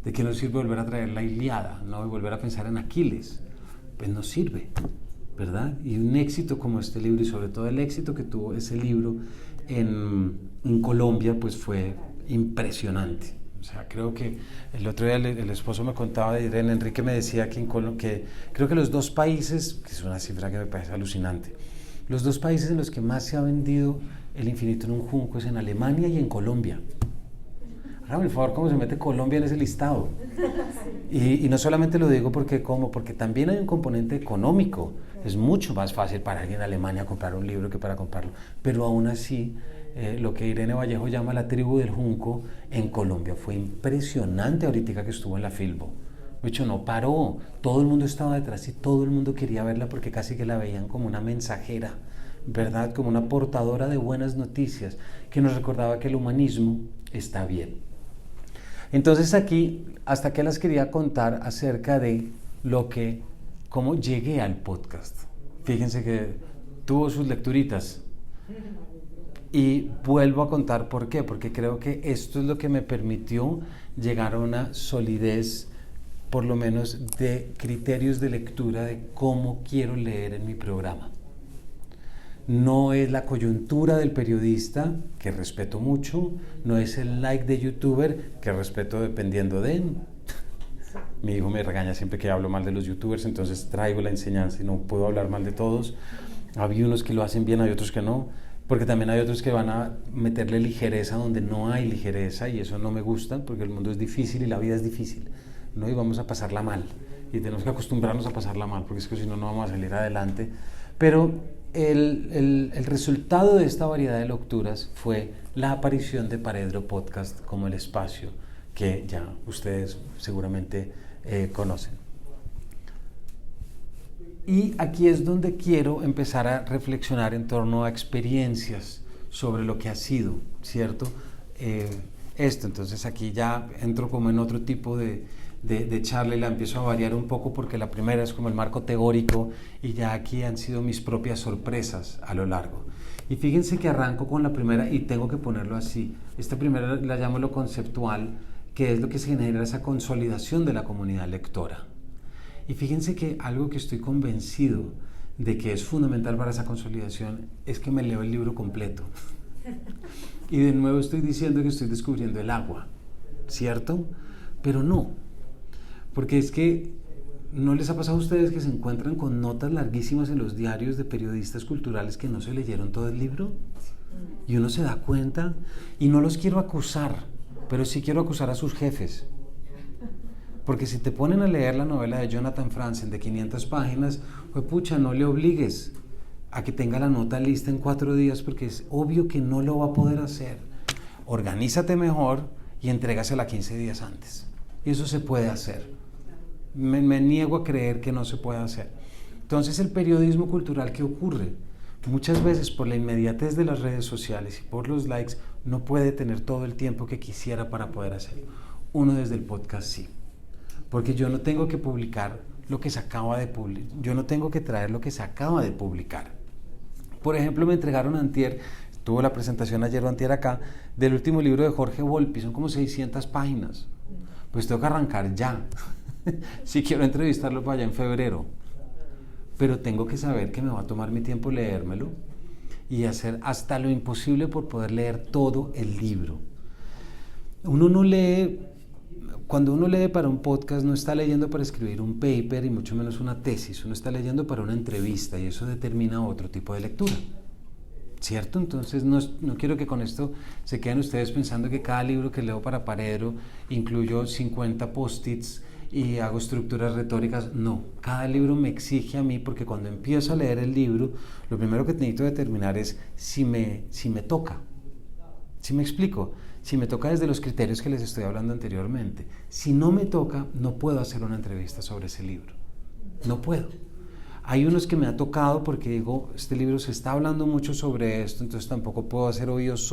S1: de qué nos sirve volver a traer la Ilíada, ¿no? Y volver a pensar en Aquiles. Pues nos sirve, ¿verdad? Y un éxito como este libro, y sobre todo el éxito que tuvo ese libro en Colombia, pues fue impresionante. O sea, creo que el otro día el esposo me contaba de Irene, Enrique me decía que, que creo que los 2 países, que es una cifra que me parece alucinante, los 2 países en los que más se ha vendido El infinito en un junco es en Alemania y en Colombia. Hágame el favor, ¿cómo se mete Colombia en ese listado? Y no solamente lo digo porque también hay un componente económico. Es mucho más fácil para alguien en Alemania comprar un libro que para comprarlo. Pero aún así, lo que Irene Vallejo llama la tribu del junco en Colombia fue impresionante ahorita que estuvo en la Filbo. De hecho, no paró. Todo el mundo estaba detrás y todo el mundo quería verla porque casi que la veían como una mensajera, ¿verdad? Como una portadora de buenas noticias que nos recordaba que el humanismo está bien. Entonces aquí, hasta que les quería contar acerca de cómo llegué al podcast. Fíjense que tuvo sus lecturitas. Y vuelvo a contar por qué, porque creo que esto es lo que me permitió llegar a una solidez, por lo menos de criterios de lectura de cómo quiero leer en mi programa. No es la coyuntura del periodista, que respeto mucho, no es el like de youtuber, que respeto dependiendo de él. Mi hijo me regaña siempre que hablo mal de los youtubers, entonces traigo la enseñanza y no puedo hablar mal de todos. Hay unos que lo hacen bien, hay otros que no, porque también hay otros que van a meterle ligereza donde no hay ligereza y eso no me gusta, porque el mundo es difícil y la vida es difícil, ¿no? Y vamos a pasarla mal y tenemos que acostumbrarnos a pasarla mal, porque es que si no, no vamos a salir adelante. Pero el resultado de esta variedad de lecturas fue la aparición de Paredro Podcast como el espacio que ya ustedes seguramente conocen. Y aquí es donde quiero empezar a reflexionar en torno a experiencias sobre lo que ha sido, ¿cierto? Entonces aquí ya entro como en otro tipo de charla y la empiezo a variar un poco porque la primera es como el marco teórico y ya aquí han sido mis propias sorpresas a lo largo. Y fíjense que arranco con la primera y tengo que ponerlo así. Esta primera la llamo lo conceptual, que es lo que se genera esa consolidación de la comunidad lectora. Y fíjense que algo que estoy convencido de que es fundamental para esa consolidación es que me leo el libro completo. Y de nuevo estoy diciendo que estoy descubriendo el agua, ¿cierto? Pero no, porque es que ¿no les ha pasado a ustedes que se encuentran con notas larguísimas en los diarios de periodistas culturales que no se leyeron todo el libro? Y uno se da cuenta, y no los quiero acusar, pero sí quiero acusar a sus jefes. Porque si te ponen a leer la novela de Jonathan Franzen de 500 páginas, pues pucha, no le obligues a que tenga la nota lista en 4 días porque es obvio que no lo va a poder hacer. Organízate mejor y entrégasela 15 días antes. Y eso se puede hacer. Me niego a creer que no se puede hacer. Entonces el periodismo cultural, ¿qué ocurre? Muchas veces por la inmediatez de las redes sociales y por los likes no puede tener todo el tiempo que quisiera para poder hacerlo. Uno desde el podcast sí. Porque yo no tengo que publicar lo que se acaba de publicar. Yo no tengo que traer lo que se acaba de publicar. Por ejemplo, me entregaron antier, tuvo la presentación ayer o antier acá, del último libro de Jorge Volpi, son como 600 páginas. Pues tengo que arrancar ya. Si quiero entrevistarlo para allá en febrero. Pero tengo que saber que me va a tomar mi tiempo leérmelo y hacer hasta lo imposible por poder leer todo el libro. Uno no lee, cuando uno lee para un podcast, no está leyendo para escribir un paper y mucho menos una tesis, uno está leyendo para una entrevista y eso determina otro tipo de lectura, ¿cierto? Entonces no quiero que con esto se queden ustedes pensando que cada libro que leo para Paredro incluyo 50 post-its y hago estructuras retóricas. No, cada libro me exige a mí, porque cuando empiezo a leer el libro, lo primero que necesito determinar es si me toca. ¿Sí me explico? Si me toca desde los criterios que les estoy hablando anteriormente. Si no me toca, no puedo hacer una entrevista sobre ese libro. No puedo. Hay unos que me ha tocado porque digo, este libro se está hablando mucho sobre esto, entonces tampoco puedo hacer oídos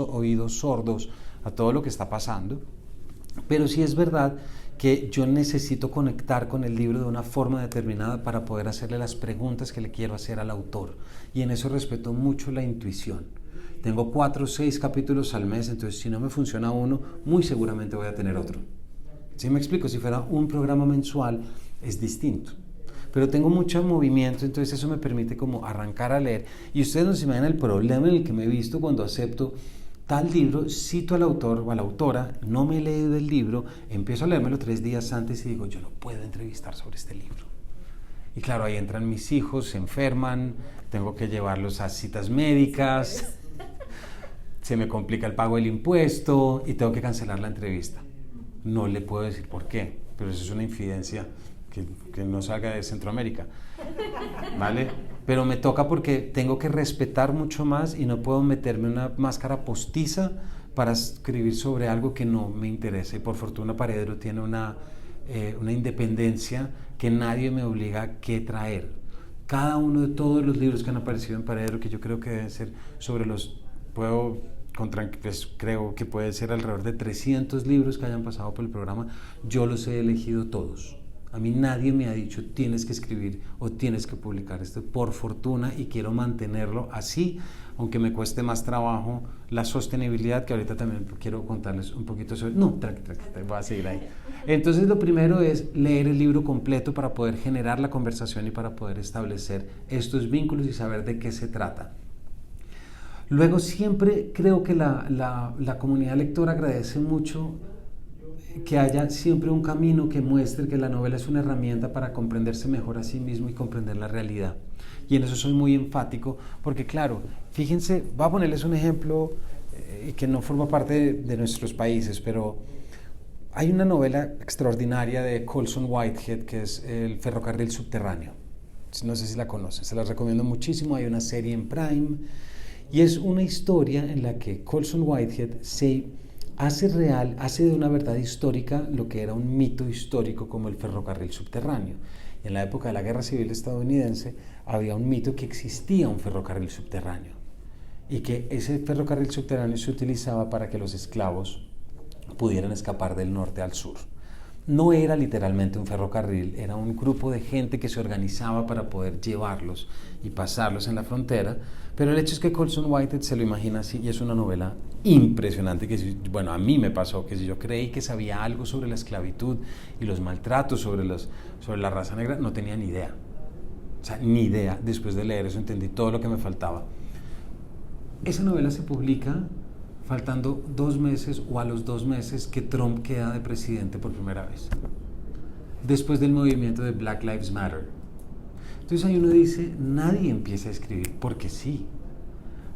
S1: sordos a todo lo que está pasando. Pero sí es verdad que yo necesito conectar con el libro de una forma determinada para poder hacerle las preguntas que le quiero hacer al autor. Y en eso respeto mucho la intuición. Tengo 4 o 6 capítulos al mes, entonces si no me funciona uno, muy seguramente voy a tener otro. ¿Sí me explico? Si fuera un programa mensual, es distinto. Pero tengo mucho movimiento, entonces eso me permite como arrancar a leer. Y ustedes no se imaginan el problema en el que me he visto cuando acepto tal libro, cito al autor o a la autora, no me he leído el libro, empiezo a leérmelo 3 días antes y digo, yo no puedo entrevistar sobre este libro. Y claro, ahí entran mis hijos, se enferman, tengo que llevarlos a citas médicas, se me complica el pago del impuesto y tengo que cancelar la entrevista. No le puedo decir por qué, pero eso es una infidencia que no salga de Centroamérica, ¿vale? Pero me toca porque tengo que respetar mucho más y no puedo meterme una máscara postiza para escribir sobre algo que no me interesa. Y por fortuna Paredro tiene una independencia que nadie me obliga a qué traer. Cada uno de todos los libros que han aparecido en Paredro, que yo creo que deben ser sobre creo que puede ser alrededor de 300 libros que hayan pasado por el programa, yo los he elegido todos. A mí nadie me ha dicho tienes que escribir o tienes que publicar esto, por fortuna, y quiero mantenerlo así, aunque me cueste más trabajo la sostenibilidad, que ahorita también quiero contarles un poquito sobre. No, voy a seguir ahí. Entonces lo primero es leer el libro completo para poder generar la conversación y para poder establecer estos vínculos y saber de qué se trata. Luego siempre creo que la comunidad lectora agradece mucho que haya siempre un camino que muestre que la novela es una herramienta para comprenderse mejor a sí mismo y comprender la realidad. Y en eso soy muy enfático, porque claro, fíjense, voy a ponerles un ejemplo que no forma parte de nuestros países, pero hay una novela extraordinaria de Colson Whitehead que es El ferrocarril subterráneo. No sé si la conocen, se la recomiendo muchísimo, hay una serie en Prime, y es una historia en la que Colson Whitehead hace de una verdad histórica lo que era un mito histórico como el ferrocarril subterráneo. Y en la época de la Guerra Civil estadounidense había un mito que existía un ferrocarril subterráneo y que ese ferrocarril subterráneo se utilizaba para que los esclavos pudieran escapar del norte al sur. No era literalmente un ferrocarril, era un grupo de gente que se organizaba para poder llevarlos y pasarlos en la frontera, pero el hecho es que Colson Whitehead se lo imagina así y es una novela impresionante que, bueno, a mí me pasó que si yo creí que sabía algo sobre la esclavitud y los maltratos sobre la raza negra, no tenía ni idea. O sea, ni idea. Después de leer eso entendí todo lo que me faltaba. Esa novela se publica faltando 2 meses o a los 2 meses que Trump queda de presidente por primera vez, después del movimiento de Black Lives Matter. Entonces ahí uno dice, nadie empieza a escribir porque sí.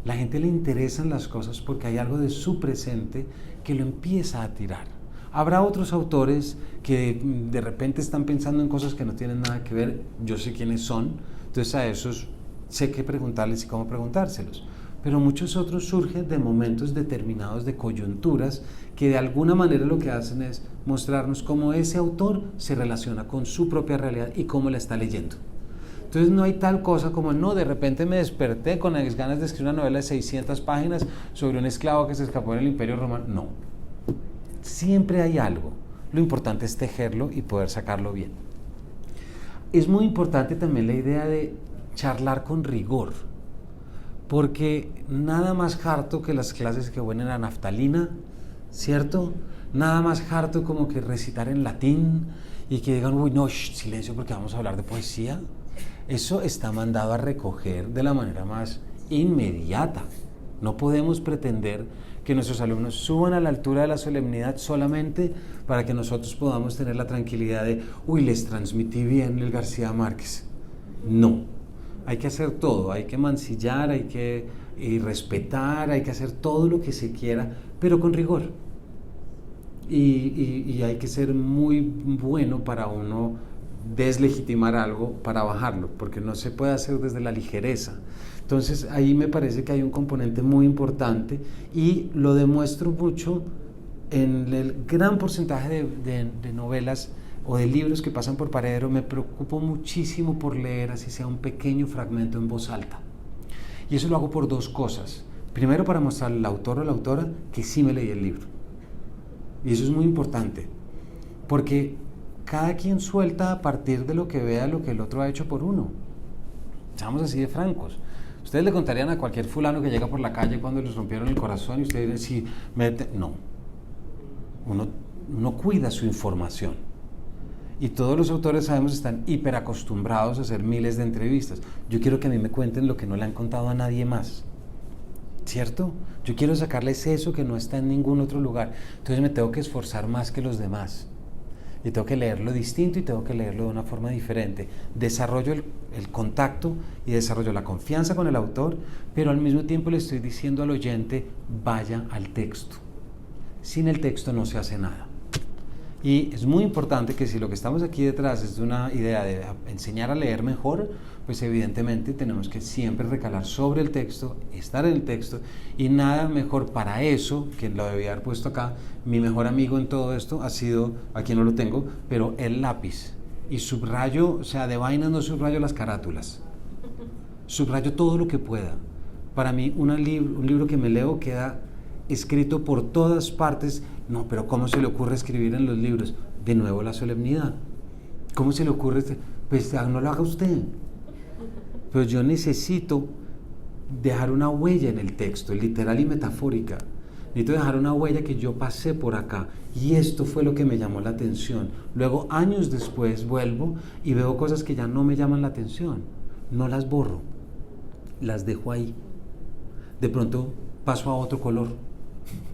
S1: La gente le interesan las cosas porque hay algo de su presente que lo empieza a tirar. Habrá otros autores que de repente están pensando en cosas que no tienen nada que ver, yo sé quiénes son, entonces a esos sé qué preguntarles y cómo preguntárselos. Pero muchos otros surgen de momentos determinados, de coyunturas, que de alguna manera lo que hacen es mostrarnos cómo ese autor se relaciona con su propia realidad y cómo la está leyendo. Entonces no hay tal cosa como, no, de repente me desperté con las ganas de escribir una novela de 600 páginas sobre un esclavo que se escapó del Imperio Romano. No, siempre hay algo. Lo importante es tejerlo y poder sacarlo bien. Es muy importante también la idea de charlar con rigor, porque nada más harto que las clases que huelen a naftalina, ¿cierto? Nada más harto como que recitar en latín y que digan, uy, no, silencio porque vamos a hablar de poesía. Eso está mandado a recoger de la manera más inmediata. No podemos pretender que nuestros alumnos suban a la altura de la solemnidad solamente para que nosotros podamos tener la tranquilidad de, uy, les transmití bien el García Márquez. No, hay que hacer todo, hay que mancillar, hay que respetar, hay que hacer todo lo que se quiera, pero con rigor. Y hay que ser muy bueno para uno deslegitimar algo para bajarlo, porque no se puede hacer desde la ligereza. Entonces ahí me parece que hay un componente muy importante y lo demuestro mucho en el gran porcentaje de novelas o de libros que pasan por Paredro. Me preocupo muchísimo por leer así sea un pequeño fragmento en voz alta, y eso lo hago por dos cosas. Primero, para mostrarle al autor o la autora que sí me leí el libro, y eso es muy importante porque cada quien suelta a partir de lo que vea lo que el otro ha hecho por uno. Seamos así de francos. Ustedes le contarían a cualquier fulano que llega por la calle cuando les rompieron el corazón y ustedes dicen, no. Uno cuida su información. Y todos los autores, sabemos, están hiperacostumbrados a hacer miles de entrevistas. Yo quiero que a mí me cuenten lo que no le han contado a nadie más, ¿cierto? Yo quiero sacarles eso que no está en ningún otro lugar. Entonces me tengo que esforzar más que los demás. Y tengo que leerlo distinto y tengo que leerlo de una forma diferente. Desarrollo el contacto y desarrollo la confianza con el autor, pero al mismo tiempo le estoy diciendo al oyente, vaya al texto. Sin el texto no se hace nada. Y es muy importante que si lo que estamos aquí detrás es de una idea de enseñar a leer mejor, pues evidentemente tenemos que siempre recalar sobre el texto, estar en el texto, y nada mejor para eso, que lo debía haber puesto acá, mi mejor amigo en todo esto ha sido, aquí no lo tengo, pero el lápiz. Y subrayo, o sea, de vainas no subrayo las carátulas, subrayo todo lo que pueda. Para mí un libro que me leo queda escrito por todas partes. No, pero ¿cómo se le ocurre escribir en los libros? De nuevo la solemnidad. ¿Cómo se le ocurre? Pues no lo haga usted. Pero yo necesito dejar una huella en el texto, literal y metafórica. Necesito dejar una huella que yo pasé por acá y esto fue lo que me llamó la atención. Luego, años después, vuelvo y veo cosas que ya no me llaman la atención. No las borro, las dejo ahí. De pronto paso a otro color.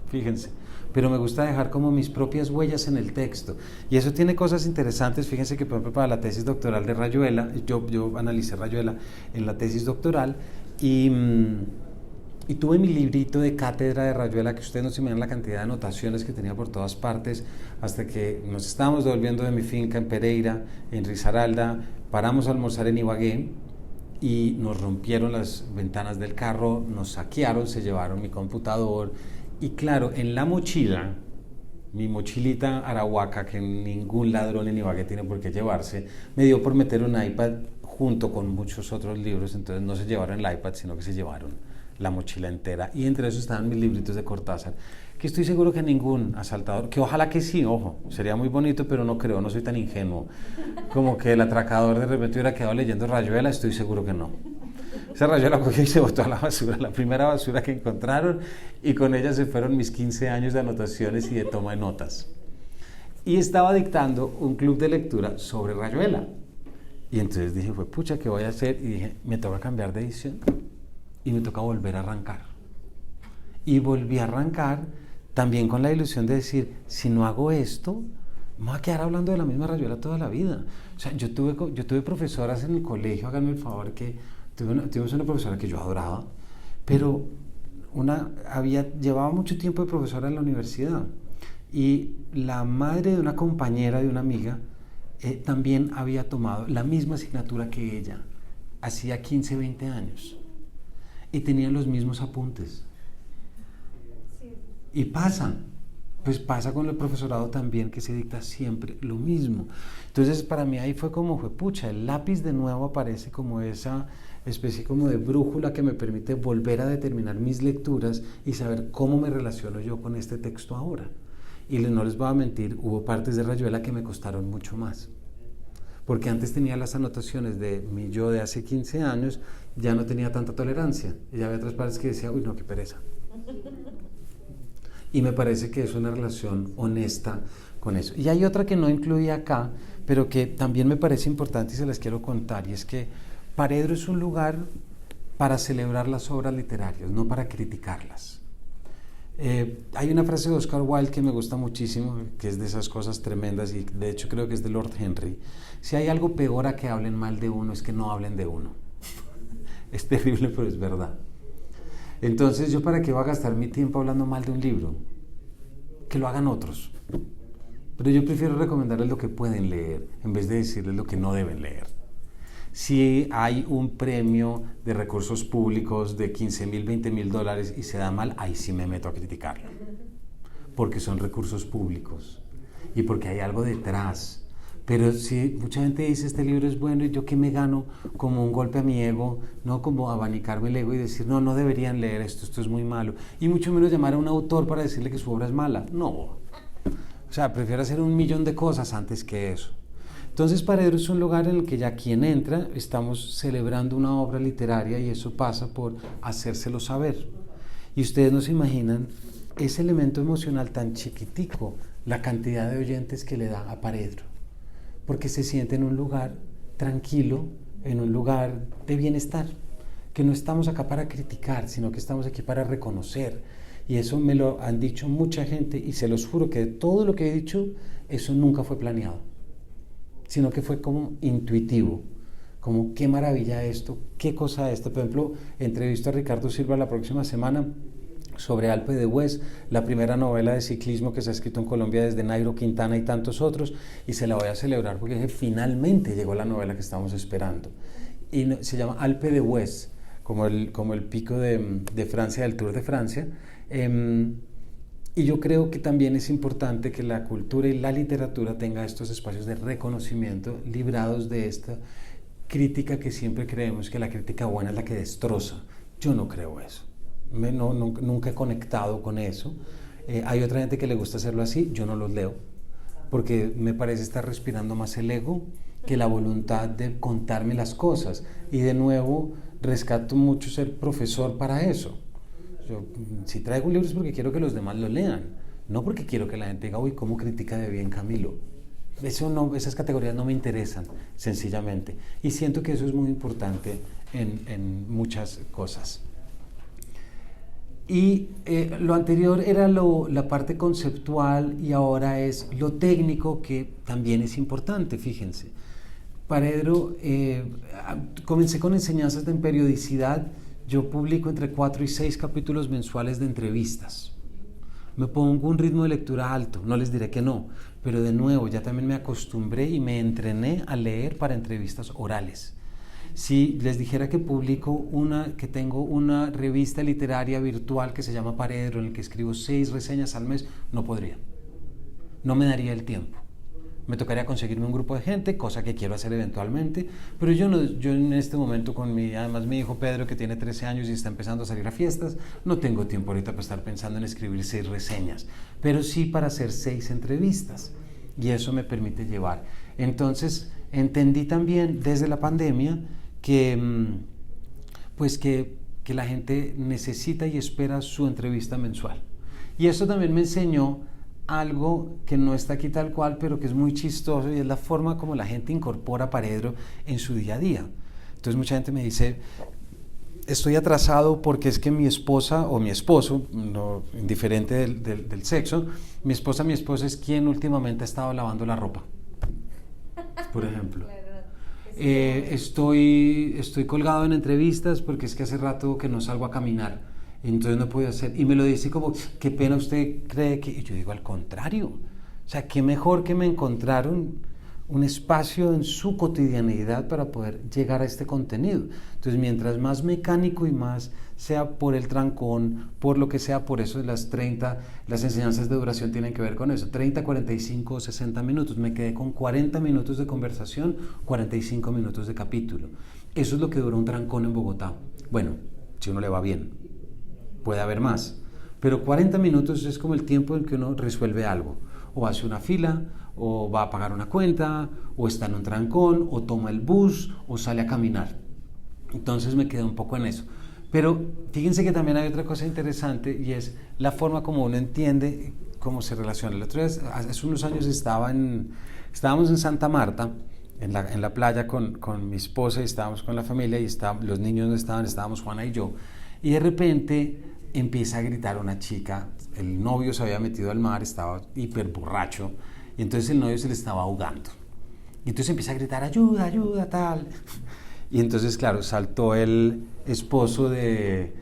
S1: Fíjense, pero me gusta dejar como mis propias huellas en el texto, y eso tiene cosas interesantes. Fíjense que, por ejemplo, para la tesis doctoral de Rayuela, yo analicé Rayuela en la tesis doctoral y tuve mi librito de cátedra de Rayuela, que ustedes no se imaginan la cantidad de anotaciones que tenía por todas partes, hasta que nos estábamos devolviendo de mi finca en Pereira, en Risaralda, paramos a almorzar en Ibagué y nos rompieron las ventanas del carro, nos saquearon, se llevaron mi computador. Y claro, en la mochila, mi mochilita arahuaca, que ningún ladrón en Ibagué tiene por qué llevarse, me dio por meter un iPad junto con muchos otros libros. Entonces no se llevaron el iPad, sino que se llevaron la mochila entera. Y entre esos estaban mis libritos de Cortázar, que estoy seguro que ningún asaltador, que ojalá que sí, ojo, sería muy bonito, pero no creo, no soy tan ingenuo, como que el atracador de repente hubiera quedado leyendo Rayuela. Estoy seguro que no. Esa Rayuela cogió y se botó a la basura, la primera basura que encontraron, y con ella se fueron mis 15 años de anotaciones y de toma de notas. Y estaba dictando un club de lectura sobre Rayuela. Y entonces dije, fue pucha, ¿qué voy a hacer? Y dije, me toca cambiar de edición y me toca volver a arrancar. Y volví a arrancar también con la ilusión de decir, si no hago esto, me voy a quedar hablando de la misma Rayuela toda la vida. O sea, yo tuve profesoras en el colegio, háganme el favor, que tuvimos una profesora que yo adoraba, pero llevaba mucho tiempo de profesora en la universidad, y la madre de una compañera de una amiga también había tomado la misma asignatura que ella, hacía 15, 20 años, y tenían los mismos apuntes. Y pues pasa con el profesorado también, que se dicta siempre lo mismo. Entonces para mí ahí fue pucha, el lápiz de nuevo aparece como esa especie como de brújula que me permite volver a determinar mis lecturas y saber cómo me relaciono yo con este texto ahora. Y no les voy a mentir, hubo partes de Rayuela que me costaron mucho más, porque antes tenía las anotaciones de mi yo de hace 15 años, ya no tenía tanta tolerancia. Y ya había otras partes que decía, uy, no, qué pereza. Y me parece que es una relación honesta con eso. Y hay otra que no incluí acá, pero que también me parece importante y se las quiero contar, y es que Paredro es un lugar para celebrar las obras literarias, no para criticarlas. Hay una frase de Oscar Wilde que me gusta muchísimo, que es de esas cosas tremendas, y de hecho creo que es de Lord Henry. Si hay algo peor a que hablen mal de uno, es que no hablen de uno. Es terrible, pero es verdad. Entonces, ¿yo para qué voy a gastar mi tiempo hablando mal de un libro? Que lo hagan otros. Pero yo prefiero recomendarles lo que pueden leer, en vez de decirles lo que no deben leer. Si hay un premio de recursos públicos de $15,000, $20,000 y se da mal, ahí sí me meto a criticarlo. Porque son recursos públicos y porque hay algo detrás. Pero si mucha gente dice este libro es bueno, y yo qué me gano, como un golpe a mi ego, no como abanicarme el ego y decir no deberían leer esto es muy malo, y mucho menos llamar a un autor para decirle que su obra es mala. No, o sea, prefiero hacer 1,000,000 de cosas antes que eso. Entonces Paredro es un lugar en el que ya quien entra estamos celebrando una obra literaria, y eso pasa por hacérselo saber. Y ustedes no se imaginan ese elemento emocional tan chiquitico, la cantidad de oyentes que le da a Paredro, porque se siente en un lugar tranquilo, en un lugar de bienestar, que no estamos acá para criticar, sino que estamos aquí para reconocer. Y eso me lo han dicho mucha gente, y se los juro que de todo lo que he dicho, eso nunca fue planeado, sino que fue como intuitivo, como qué maravilla esto, qué cosa esto. Por ejemplo, entrevisto a Ricardo Silva la próxima semana sobre Alpe d'Huez, la primera novela de ciclismo que se ha escrito en Colombia desde Nairo Quintana y tantos otros, y se la voy a celebrar porque finalmente llegó la novela que estábamos esperando. Y se llama Alpe d'Huez, como el pico de Francia, del Tour de Francia. Y yo creo que también es importante que la cultura y la literatura tenga estos espacios de reconocimiento, librados de esta crítica que siempre creemos que la crítica buena es la que destroza. Yo no creo eso. Nunca he conectado con eso. Hay otra gente que le gusta hacerlo así, yo no los leo, porque me parece estar respirando más el ego que la voluntad de contarme las cosas. Y de nuevo, rescato mucho ser profesor para eso. Yo, si traigo un libro es porque quiero que los demás lo lean, no porque quiero que la gente diga, uy, ¿cómo critica de bien Camilo? Esas categorías no me interesan, sencillamente. Y siento que eso es muy importante en muchas cosas. Y lo anterior era la parte conceptual, y ahora es lo técnico, que también es importante, fíjense. Paredro, comencé con enseñanzas de periodicidad. Yo publico entre 4 y 6 capítulos mensuales de entrevistas. Me pongo un ritmo de lectura alto, no les diré que no, pero de nuevo ya también me acostumbré y me entrené a leer para entrevistas orales. Si les dijera que que tengo una revista literaria virtual que se llama Paredro, en el que escribo 6 reseñas al mes, no podría. No me daría el tiempo. Me tocaría conseguirme un grupo de gente, cosa que quiero hacer eventualmente, pero yo en este momento además mi hijo Pedro, que tiene 13 años y está empezando a salir a fiestas, no tengo tiempo ahorita para estar pensando en escribir 6 reseñas, pero sí para hacer 6 entrevistas, y eso me permite llevar. Entonces entendí también desde la pandemia que la gente necesita y espera su entrevista mensual, y eso también me enseñó algo que no está aquí tal cual, pero que es muy chistoso, y es la forma como la gente incorpora Paredro en su día a día. Entonces mucha gente me dice, estoy atrasado porque es que mi esposa o mi esposo, no, indiferente del sexo, mi esposa es quien últimamente ha estado lavando la ropa, por ejemplo. Estoy colgado en entrevistas porque es que hace rato que no salgo a caminar, entonces no puedo hacer, y me lo dice como, qué pena usted cree que, y yo digo, al contrario, o sea, qué mejor que me encontraron un espacio en su cotidianeidad para poder llegar a este contenido. Entonces, mientras más mecánico y más sea por el trancón, por lo que sea, por eso las enseñanzas de duración tienen que ver con eso, 30, 45 o 60 minutos. Me quedé con 40 minutos de conversación, 45 minutos de capítulo. Eso es lo que dura un trancón en Bogotá. Bueno, si uno le va bien. Puede haber más, pero 40 minutos es como el tiempo en que uno resuelve algo, o hace una fila, o va a pagar una cuenta, o está en un trancón, o toma el bus, o sale a caminar. Entonces me quedé un poco en eso. Pero fíjense que también hay otra cosa interesante y es la forma como uno entiende cómo se relaciona. El otro día, hace unos años estábamos en Santa Marta, en la playa con mi esposa, y estábamos con la familia, y los niños no estaban, estábamos Juana y yo, y de repente empieza a gritar una chica. El novio se había metido al mar, estaba hiper borracho, y entonces el novio se le estaba ahogando, y entonces empieza a gritar ayuda, ayuda, tal, y entonces claro, saltó el esposo de,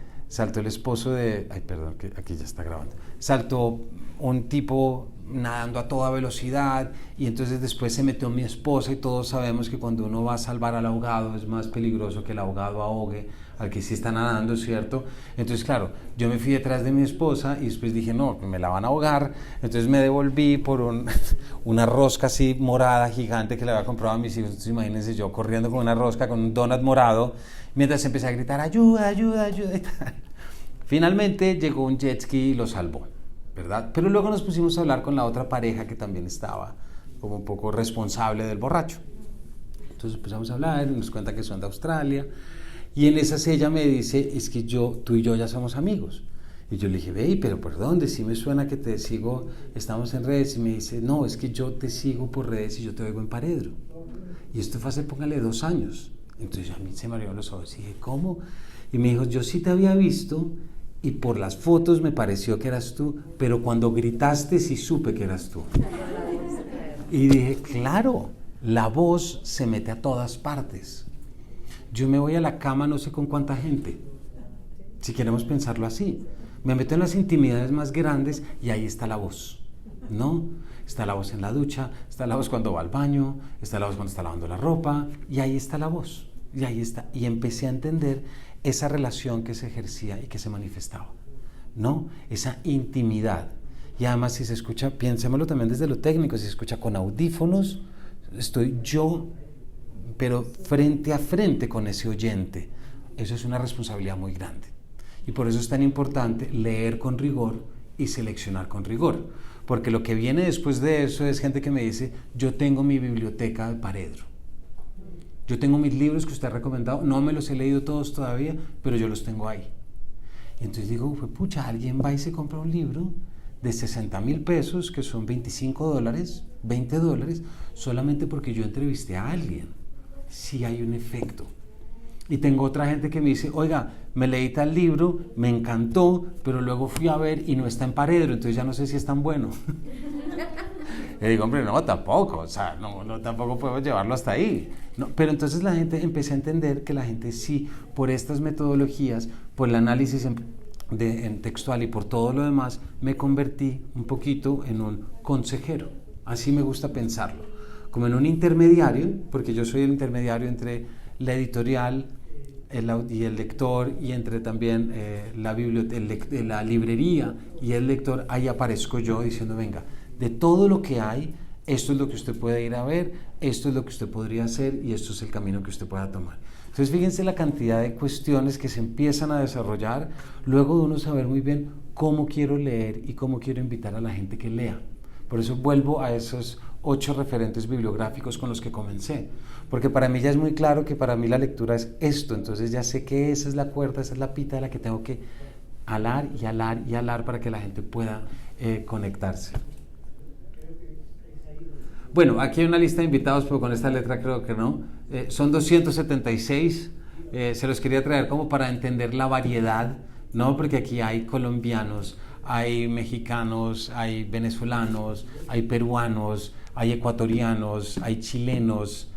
S1: ay perdón, que aquí ya está grabando, saltó un tipo nadando a toda velocidad, y entonces después se metió mi esposa, y todos sabemos que cuando uno va a salvar al ahogado es más peligroso que el ahogado ahogue al que sí está nadando, ¿cierto? Entonces claro, yo me fui detrás de mi esposa y después dije, no, me la van a ahogar. Entonces me devolví por una rosca así morada gigante que le había comprado a mis hijos. Entonces imagínense yo corriendo con una rosca con un donut morado, mientras empecé a gritar ayuda, ayuda, ayuda. Finalmente llegó un jet ski y lo salvó, ¿verdad? Pero luego nos pusimos a hablar con la otra pareja que también estaba como un poco responsable del borracho. Entonces empezamos a hablar, nos cuenta que son de Australia, y en esas ella me dice, es que tú y yo ya somos amigos. Y yo le dije, ve, pero ¿por dónde? Sí me suena que te sigo, estamos en redes. Y me dice, no, es que yo te sigo por redes y yo te oigo en Paredro. Y esto fue hace, póngale, 2 años. Entonces a mí se me abrieron los ojos y dije, ¿cómo? Y me dijo, yo sí te había visto y por las fotos me pareció que eras tú, pero cuando gritaste sí supe que eras tú. Y dije, claro, la voz se mete a todas partes. Yo me voy a la cama no sé con cuánta gente, si queremos pensarlo así. Me meto en las intimidades más grandes y ahí está la voz, ¿no? Está la voz en la ducha, está la voz cuando va al baño, está la voz cuando está lavando la ropa, y ahí está la voz, y ahí está. Y empecé a entender esa relación que se ejercía y que se manifestaba, ¿no? Esa intimidad. Y además si se escucha, piénsemelo también desde lo técnico, si se escucha con audífonos, estoy yo, pero frente a frente con ese oyente. Eso es una responsabilidad muy grande. Y por eso es tan importante leer con rigor y seleccionar con rigor. Porque lo que viene después de eso es gente que me dice, yo tengo mi biblioteca de Paredro. Yo tengo mis libros que usted ha recomendado, no me los he leído todos todavía, pero yo los tengo ahí. Y entonces digo, pucha, alguien va y se compra un libro de 60,000 pesos, que son $25, $20, solamente porque yo entrevisté a alguien. Sí hay un efecto. Y tengo otra gente que me dice, oiga, me leí tal libro, me encantó, pero luego fui a ver y no está en Paredro, entonces ya no sé si es tan bueno. Y digo, hombre, no, tampoco, o sea, no tampoco podemos llevarlo hasta ahí. No, pero entonces la gente, empecé a entender que la gente sí, por estas metodologías, por el análisis en textual y por todo lo demás, me convertí un poquito en un consejero. Así me gusta pensarlo. Como en un intermediario, porque yo soy el intermediario entre la editorial y el lector, y entre también la librería y el lector. Ahí aparezco yo diciendo, venga, de todo lo que hay, esto es lo que usted puede ir a ver, esto es lo que usted podría hacer y esto es el camino que usted pueda tomar. Entonces fíjense la cantidad de cuestiones que se empiezan a desarrollar luego de uno saber muy bien cómo quiero leer y cómo quiero invitar a la gente que lea. Por eso vuelvo a esos 8 referentes bibliográficos con los que comencé, porque para mí ya es muy claro que para mí la lectura es esto. Entonces ya sé que esa es la cuerda, esa es la pita de la que tengo que alar y alar y alar para que la gente pueda conectarse. Bueno, aquí hay una lista de invitados, pero con esta letra creo que no. Son 276. Se los quería traer como para entender la variedad, ¿no? Porque aquí hay colombianos, hay mexicanos, hay venezolanos, hay peruanos, hay ecuatorianos, hay chilenos,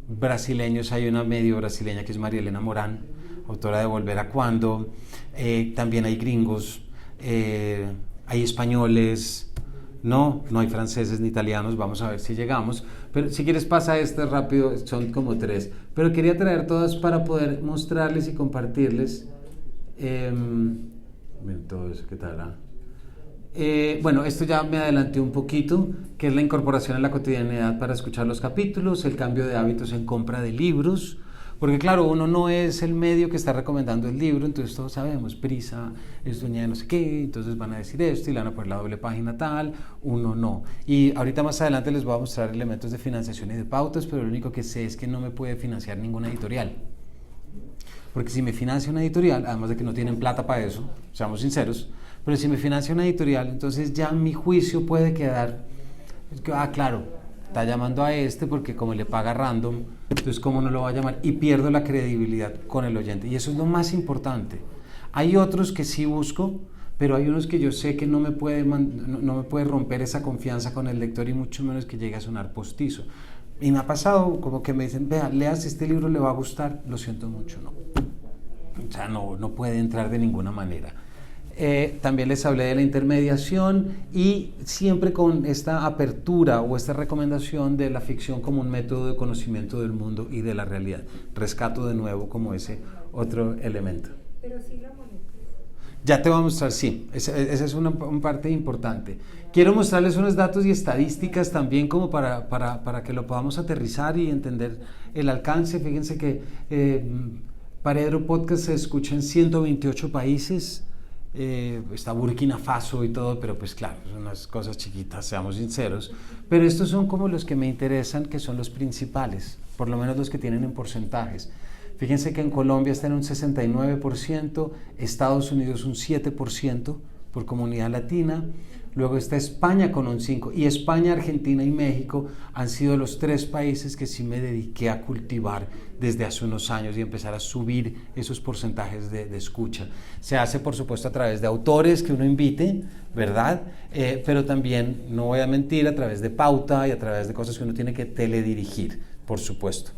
S1: brasileños. Hay una medio brasileña que es María Elena Morán, autora de Volver a Cuando. También hay gringos, hay españoles. No hay franceses ni italianos, vamos a ver si llegamos, pero si quieres pasa rápido, son como 3, pero quería traer todas para poder mostrarles y compartirles todo eso, ¿qué tal? Bueno, esto ya me adelanté un poquito, que es la incorporación en la cotidianidad para escuchar los capítulos, el cambio de hábitos en compra de libros, Porque claro, uno no es el medio que está recomendando el libro, entonces todos sabemos, Prisa es dueña de no sé qué, entonces van a decir esto y le van a poner la doble página tal, uno no. Y ahorita más adelante les voy a mostrar elementos de financiación y de pautas, pero lo único que sé es que no me puede financiar ninguna editorial. Porque si me financia una editorial, además de que no tienen plata para eso, seamos sinceros, pero si me financia una editorial, entonces ya mi juicio puede quedar, claro, está llamando a este porque como le paga random, entonces cómo no lo va a llamar, y pierdo la credibilidad con el oyente, y eso es lo más importante. Hay otros que sí busco, pero hay unos que yo sé que no me puede romper esa confianza con el lector y mucho menos que llegue a sonar postizo. Y me ha pasado como que me dicen, vea, leas este libro, le va a gustar, lo siento mucho, no. O sea, no puede entrar de ninguna manera. También les hablé de la intermediación y siempre con esta apertura o esta recomendación de la ficción como un método de conocimiento del mundo y de la realidad. Rescato de nuevo como ese otro elemento.
S2: Pero sí la monetiza.
S1: Ya te voy a mostrar, sí, esa es una parte importante. Quiero mostrarles unos datos y estadísticas también como para que lo podamos aterrizar y entender el alcance. Fíjense que Paredro Podcast se escucha en 128 países. Está Burkina Faso y todo, pero pues claro, son unas cosas chiquitas, seamos sinceros, pero estos son como los que me interesan, que son los principales, por lo menos los que tienen en porcentajes. Fíjense que en Colombia está en un 69%, Estados Unidos un 7% por comunidad latina, luego está España con un 5%, y España, Argentina y México han sido los 3 países que sí me dediqué a cultivar desde hace unos años y empezar a subir esos porcentajes de escucha. Se hace, por supuesto, a través de autores que uno invite, ¿verdad? Pero también, no voy a mentir, a través de pauta y a través de cosas que uno tiene que teledirigir, por supuesto.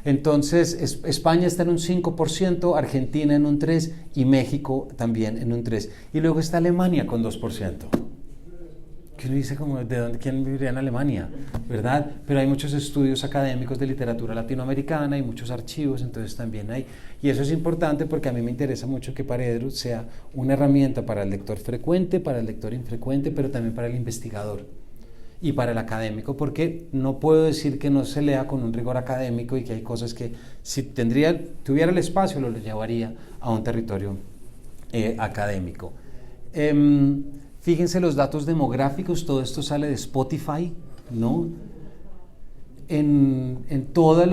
S1: Entonces, España está en un 5%, Argentina en un 3% y México también en un 3%. Y luego está Alemania con 2%. Que uno dice como, ¿de dónde, quién viviría en Alemania? ¿Verdad? Pero hay muchos estudios académicos de literatura latinoamericana y muchos archivos, entonces también hay. Y eso es importante porque a mí me interesa mucho que Paredro sea una herramienta para el lector frecuente, para el lector infrecuente, pero también para el investigador y para el académico, porque no puedo decir que no se lea con un rigor académico y que hay cosas que si tuviera el espacio lo llevaría a un territorio académico. Fíjense los datos demográficos, todo esto sale de Spotify, ¿no? En todos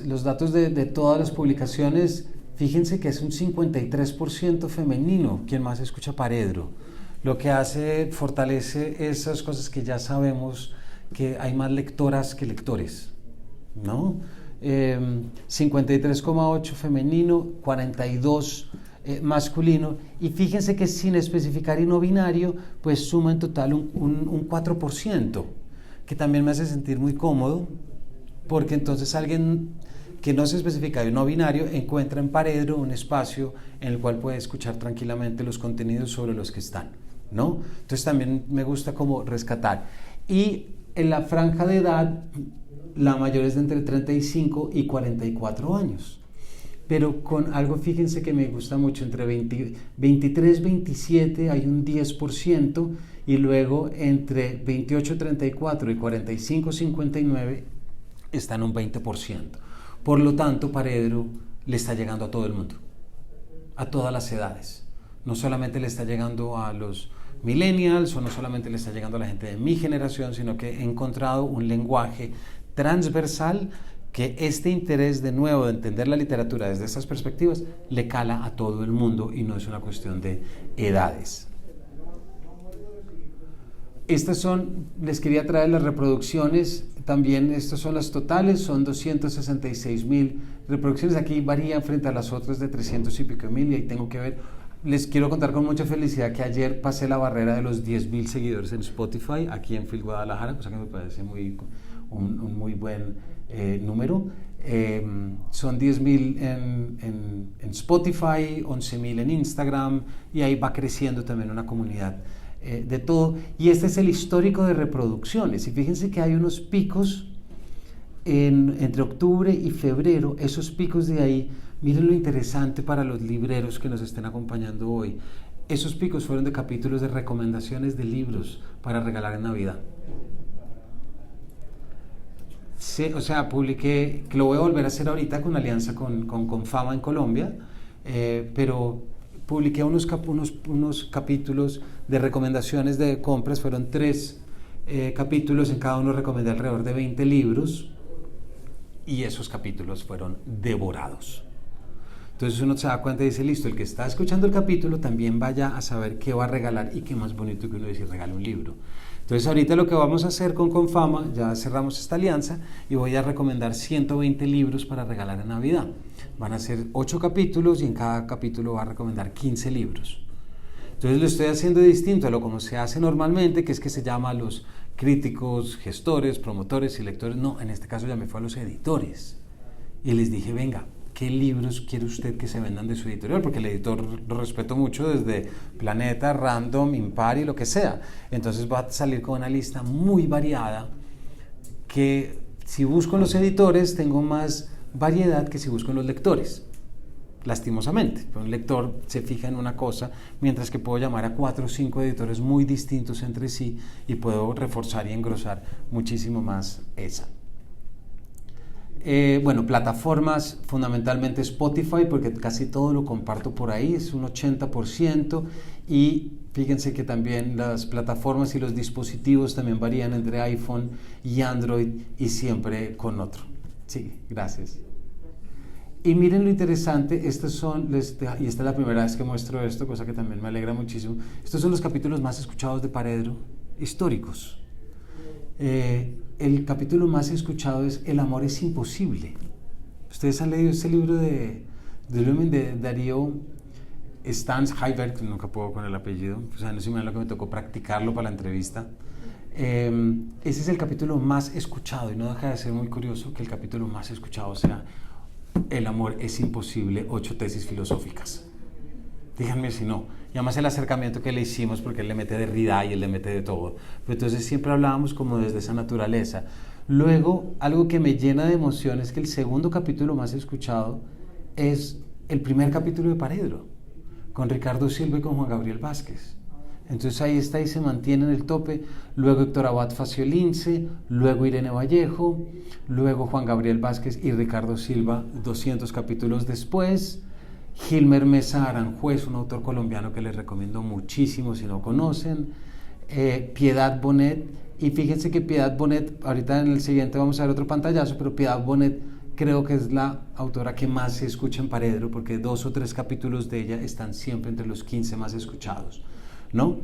S1: los datos de todas las publicaciones, fíjense que es un 53% femenino quien más escucha Paredro. Lo que fortalece esas cosas que ya sabemos, que hay más lectoras que lectores, ¿no? 53,8 femenino, 42 masculino, y fíjense que sin especificar y no binario, pues suma en total un 4%, que también me hace sentir muy cómodo, porque entonces alguien que no se especifica y no binario encuentra en Paredro un espacio en el cual puede escuchar tranquilamente los contenidos sobre los que están, ¿no? Entonces también me gusta como rescatar. Y en la franja de edad, la mayor es de entre 35 y 44 años. Pero con algo, fíjense que me gusta mucho, entre 23 y 27 hay un 10%, y luego entre 28, 34 y 45, 59 están un 20%. Por lo tanto, Paredro le está llegando a todo el mundo, a todas las edades. No solamente le está llegando a los millennials, o no solamente le está llegando a la gente de mi generación, sino que he encontrado un lenguaje transversal que este interés de nuevo de entender la literatura desde estas perspectivas le cala a todo el mundo y no es una cuestión de edades. Estas son, les quería traer las reproducciones, también estas son las totales, son 266,000 reproducciones, aquí varían frente a las otras de 300 y pico mil, y ahí tengo que ver. Les quiero contar con mucha felicidad que ayer pasé la barrera de los 10,000 seguidores en Spotify, aquí en Phil Guadalajara, cosa que me parece un muy buen número. Son 10,000 en Spotify, 11,000 en Instagram, y ahí va creciendo también una comunidad de todo. Y este es el histórico de reproducciones, y fíjense que hay unos picos entre octubre y febrero. Esos picos de ahí, miren lo interesante para los libreros que nos estén acompañando hoy, esos picos fueron de capítulos de recomendaciones de libros para regalar en Navidad. Sí, o sea, publiqué, que lo voy a volver a hacer ahorita con alianza con Fama en Colombia, pero publiqué unos capítulos de recomendaciones de compras, fueron 3 capítulos, en cada uno recomendé alrededor de 20 libros y esos capítulos fueron devorados. Entonces uno se da cuenta y dice, listo, el que está escuchando el capítulo también vaya a saber qué va a regalar y qué más bonito que uno dice, regale un libro. Entonces ahorita lo que vamos a hacer con Confama, ya cerramos esta alianza y voy a recomendar 120 libros para regalar en Navidad. Van a ser 8 capítulos y en cada capítulo va a recomendar 15 libros. Entonces lo estoy haciendo distinto a lo como se hace normalmente, que es que se llama a los críticos, gestores, promotores y lectores. No, en este caso ya me fue a los editores y les dije, venga, ¿qué libros quiere usted que se vendan de su editorial? Porque el editor lo respeto mucho desde Planeta, Random, Impar y lo que sea. Entonces va a salir con una lista muy variada que si busco en los editores tengo más variedad que si busco en los lectores. Lastimosamente, un lector se fija en una cosa, mientras que puedo llamar a 4 o 5 editores muy distintos entre sí y puedo reforzar y engrosar muchísimo más esa. Bueno, plataformas, fundamentalmente Spotify, porque casi todo lo comparto por ahí, es un 80%, y fíjense que también las plataformas y los dispositivos también varían entre iPhone y Android y siempre con otro. Sí, gracias. Y miren lo interesante, y esta es la primera vez que muestro esto, cosa que también me alegra muchísimo. Estos son los capítulos más escuchados de Paredro, históricos. El capítulo más escuchado es El amor es imposible. Ustedes han leído este libro de Darío Stanzheimer, nunca puedo con el apellido, o sea, no sé lo que me tocó practicarlo para la entrevista. Ese es el capítulo más escuchado y no deja de ser muy curioso que el capítulo más escuchado sea El amor es imposible, 8 tesis filosóficas. Díganme si no. Y además el acercamiento que le hicimos, porque él le mete de Derrida y él le mete de todo. Pero entonces siempre hablábamos como desde esa naturaleza. Luego, algo que me llena de emoción es que el segundo capítulo más escuchado es el primer capítulo de Paredro, con Ricardo Silva y con Juan Gabriel Vázquez. Entonces ahí está y se mantiene en el tope. Luego Héctor Abad Faciolince, luego Irene Vallejo, luego Juan Gabriel Vázquez y Ricardo Silva 200 capítulos después. Gilmer Mesa Aranjuez, un autor colombiano que les recomiendo muchísimo si no conocen. Piedad Bonet, y fíjense que Piedad Bonet, ahorita en el siguiente vamos a ver otro pantallazo, pero Piedad Bonet creo que es la autora que más se escucha en Paredro, porque 2 o 3 capítulos de ella están siempre entre los 15 más escuchados, ¿no?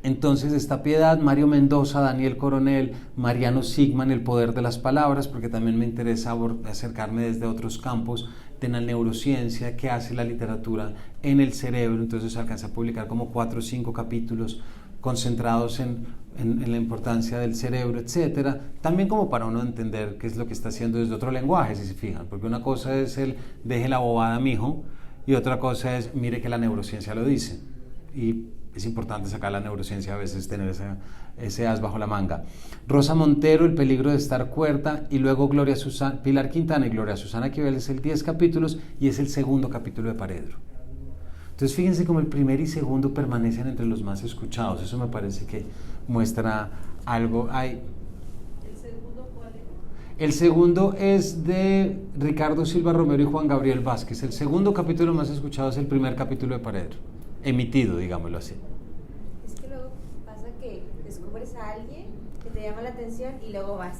S1: Entonces está Piedad, Mario Mendoza, Daniel Coronel, Mariano Sigman, El poder de las palabras, porque también me interesa acercarme desde otros campos de la neurociencia, qué hace la literatura en el cerebro. Entonces alcanza a publicar como 4 o 5 capítulos concentrados en la importancia del cerebro, etcétera. También como para uno entender qué es lo que está haciendo desde otro lenguaje, si se fijan, porque una cosa es el deje la bobada, mijo, y otra cosa es mire que la neurociencia lo dice. Y es importante sacar la neurociencia, a veces tener ese as bajo la manga. Rosa Montero, El peligro de estar cuerda, y luego Pilar Quintana y Gloria Susana Esquivel es el 10 capítulos y es el segundo capítulo de Paredro. Entonces fíjense cómo el primer y segundo permanecen entre los más escuchados. Eso me parece que muestra algo. ¿El segundo cuál es? El segundo es de Ricardo Silva Romero y Juan Gabriel Vázquez. El segundo capítulo más escuchado es el primer capítulo de Paredro, emitido, digámoslo así.
S2: Es que luego pasa que descubres a alguien que te llama la atención y luego vas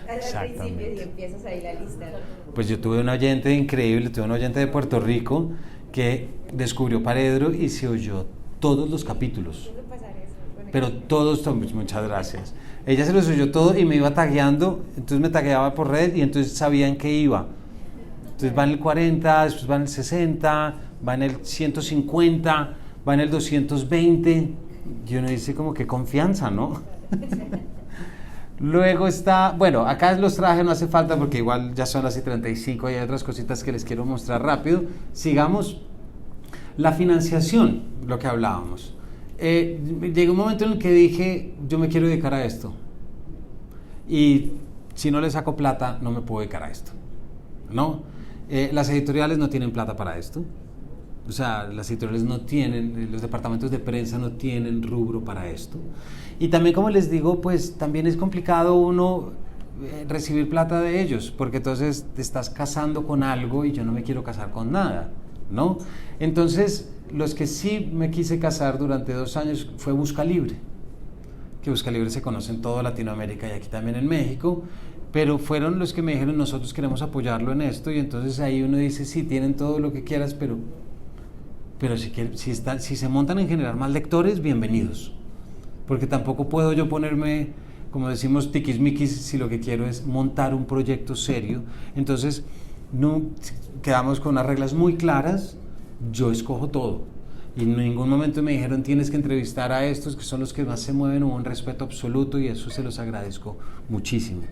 S2: al principio y empiezas ahí la lista.
S1: Pues yo tuve un oyente increíble, tuve un oyente de Puerto Rico que descubrió Paredro y se oyó todos los capítulos.
S2: Suele pasar eso.
S1: Pero todos, muchas gracias. Ella se los oyó todo y me iba tagueando, entonces me tagueaba por red y entonces sabía en qué iba. Entonces va en el 40, después va en el 60, va en el 150, va en el 220. Y uno dice como que confianza, ¿no? Luego está, bueno, acá los traje, no hace falta porque igual ya son las 35 y hay otras cositas que les quiero mostrar rápido. Sigamos. La financiación, lo que hablábamos. Llegó un momento en el que dije, yo me quiero dedicar a esto. Y si no le saco plata, no me puedo dedicar a esto, ¿no? Las editoriales no tienen plata para esto. O sea, las editoriales no tienen, los departamentos de prensa no tienen rubro para esto. Y también, como les digo, pues también es complicado uno recibir plata de ellos, porque entonces te estás casando con algo y yo no me quiero casar con nada, ¿no? Entonces, los que sí me quise casar durante 2 años fue Busca Libre, que Busca Libre se conoce en toda Latinoamérica y aquí también en México, pero fueron los que me dijeron, nosotros queremos apoyarlo en esto, y entonces ahí uno dice, sí, tienen todo lo que quieras, pero si se montan en generar más lectores, bienvenidos, porque tampoco puedo yo ponerme, como decimos, tiquismiquis, si lo que quiero es montar un proyecto serio. Entonces no quedamos con unas reglas muy claras, yo escojo todo, y en ningún momento me dijeron tienes que entrevistar a estos que son los que más se mueven. Hubo un respeto absoluto y eso se los agradezco muchísimo.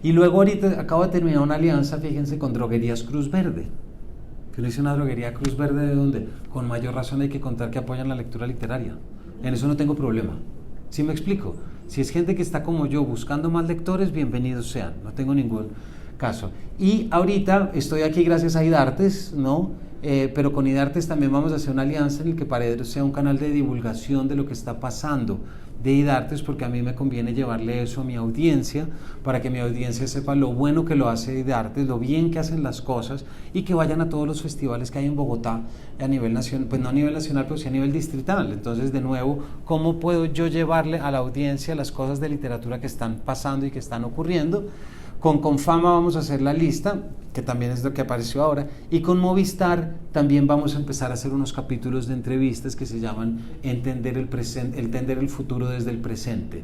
S1: Y luego ahorita acabo de terminar una alianza, fíjense, con Droguerías Cruz Verde. Que uno dice, una droguería Cruz Verde, ¿de dónde? Con mayor razón hay que contar que apoyan la lectura literaria. En eso no tengo problema. ¿Sí me explico? Si es gente que está como yo buscando más lectores, bienvenidos sean, no tengo ningún caso. Y ahorita estoy aquí gracias a IDARTES, ¿no? Pero con IDARTES también vamos a hacer una alianza en el que Paredro sea un canal de divulgación de lo que está pasando de IDARTES, porque a mí me conviene llevarle eso a mi audiencia, para que mi audiencia sepa lo bueno que lo hace IDARTES, lo bien que hacen las cosas, y que vayan a todos los festivales que hay en Bogotá a nivel nacional, pues no a nivel nacional, pero sí a nivel distrital. Entonces, de nuevo, ¿cómo puedo yo llevarle a la audiencia las cosas de literatura que están pasando y que están ocurriendo? Con Confama vamos a hacer la lista, que también es lo que apareció ahora, y con Movistar también vamos a empezar a hacer unos capítulos de entrevistas que se llaman Entender el futuro desde el presente.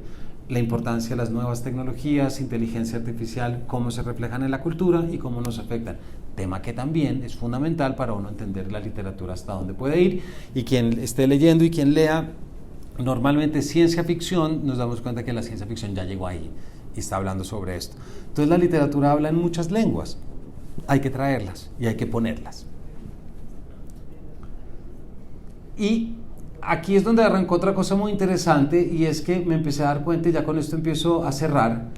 S1: La importancia de las nuevas tecnologías, inteligencia artificial, cómo se reflejan en la cultura y cómo nos afectan. Tema que también es fundamental para uno entender la literatura hasta dónde puede ir, y quien esté leyendo y quien lea normalmente ciencia ficción, nos damos cuenta que la ciencia ficción ya llegó ahí y está hablando sobre esto. Entonces la literatura habla en muchas lenguas, hay que traerlas y hay que ponerlas. Y aquí es donde arrancó otra cosa muy interesante, y es que me empecé a dar cuenta, y ya con esto empiezo a cerrar,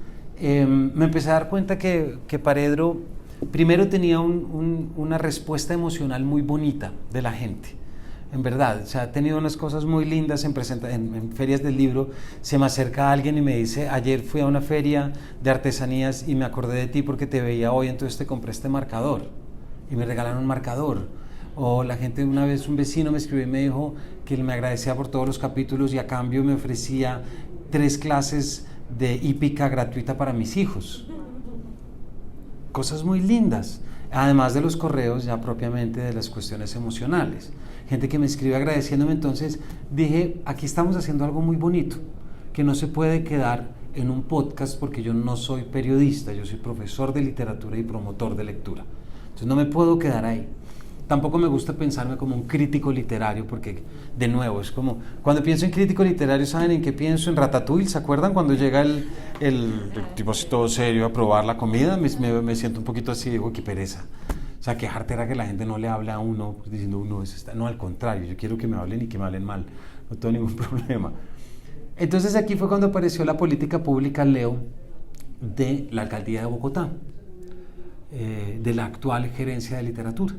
S1: me empecé a dar cuenta que Paredro primero tenía una respuesta emocional muy bonita de la gente. En verdad, o sea, ha tenido unas cosas muy lindas en ferias del libro. Se me acerca alguien y me dice, ayer fui a una feria de artesanías y me acordé de ti porque te veía hoy, entonces te compré este marcador, y me regalaron un marcador. O la gente, una vez un vecino me escribió y me dijo que me agradecía por todos los capítulos y a cambio me ofrecía 3 clases de hípica gratuita para mis hijos. Cosas muy lindas, además de los correos ya propiamente de las cuestiones emocionales. Gente que me escribe agradeciéndome. Entonces dije, aquí estamos haciendo algo muy bonito, que no se puede quedar en un podcast, porque yo no soy periodista, yo soy profesor de literatura y promotor de lectura. Entonces no me puedo quedar ahí. Tampoco me gusta pensarme como un crítico literario, porque, de nuevo, es como, cuando pienso en crítico literario, ¿saben en qué pienso? En Ratatouille, ¿se acuerdan? Cuando llega el tipo así todo serio a probar la comida, me siento un poquito así, digo, qué pereza. O sea, qué jartera que la gente no le hable a uno diciendo uno es esta. No, al contrario, yo quiero que me hablen y que me hablen mal, no tengo ningún problema. Entonces aquí fue cuando apareció la política pública, Leo, de la alcaldía de Bogotá, de la actual gerencia de literatura.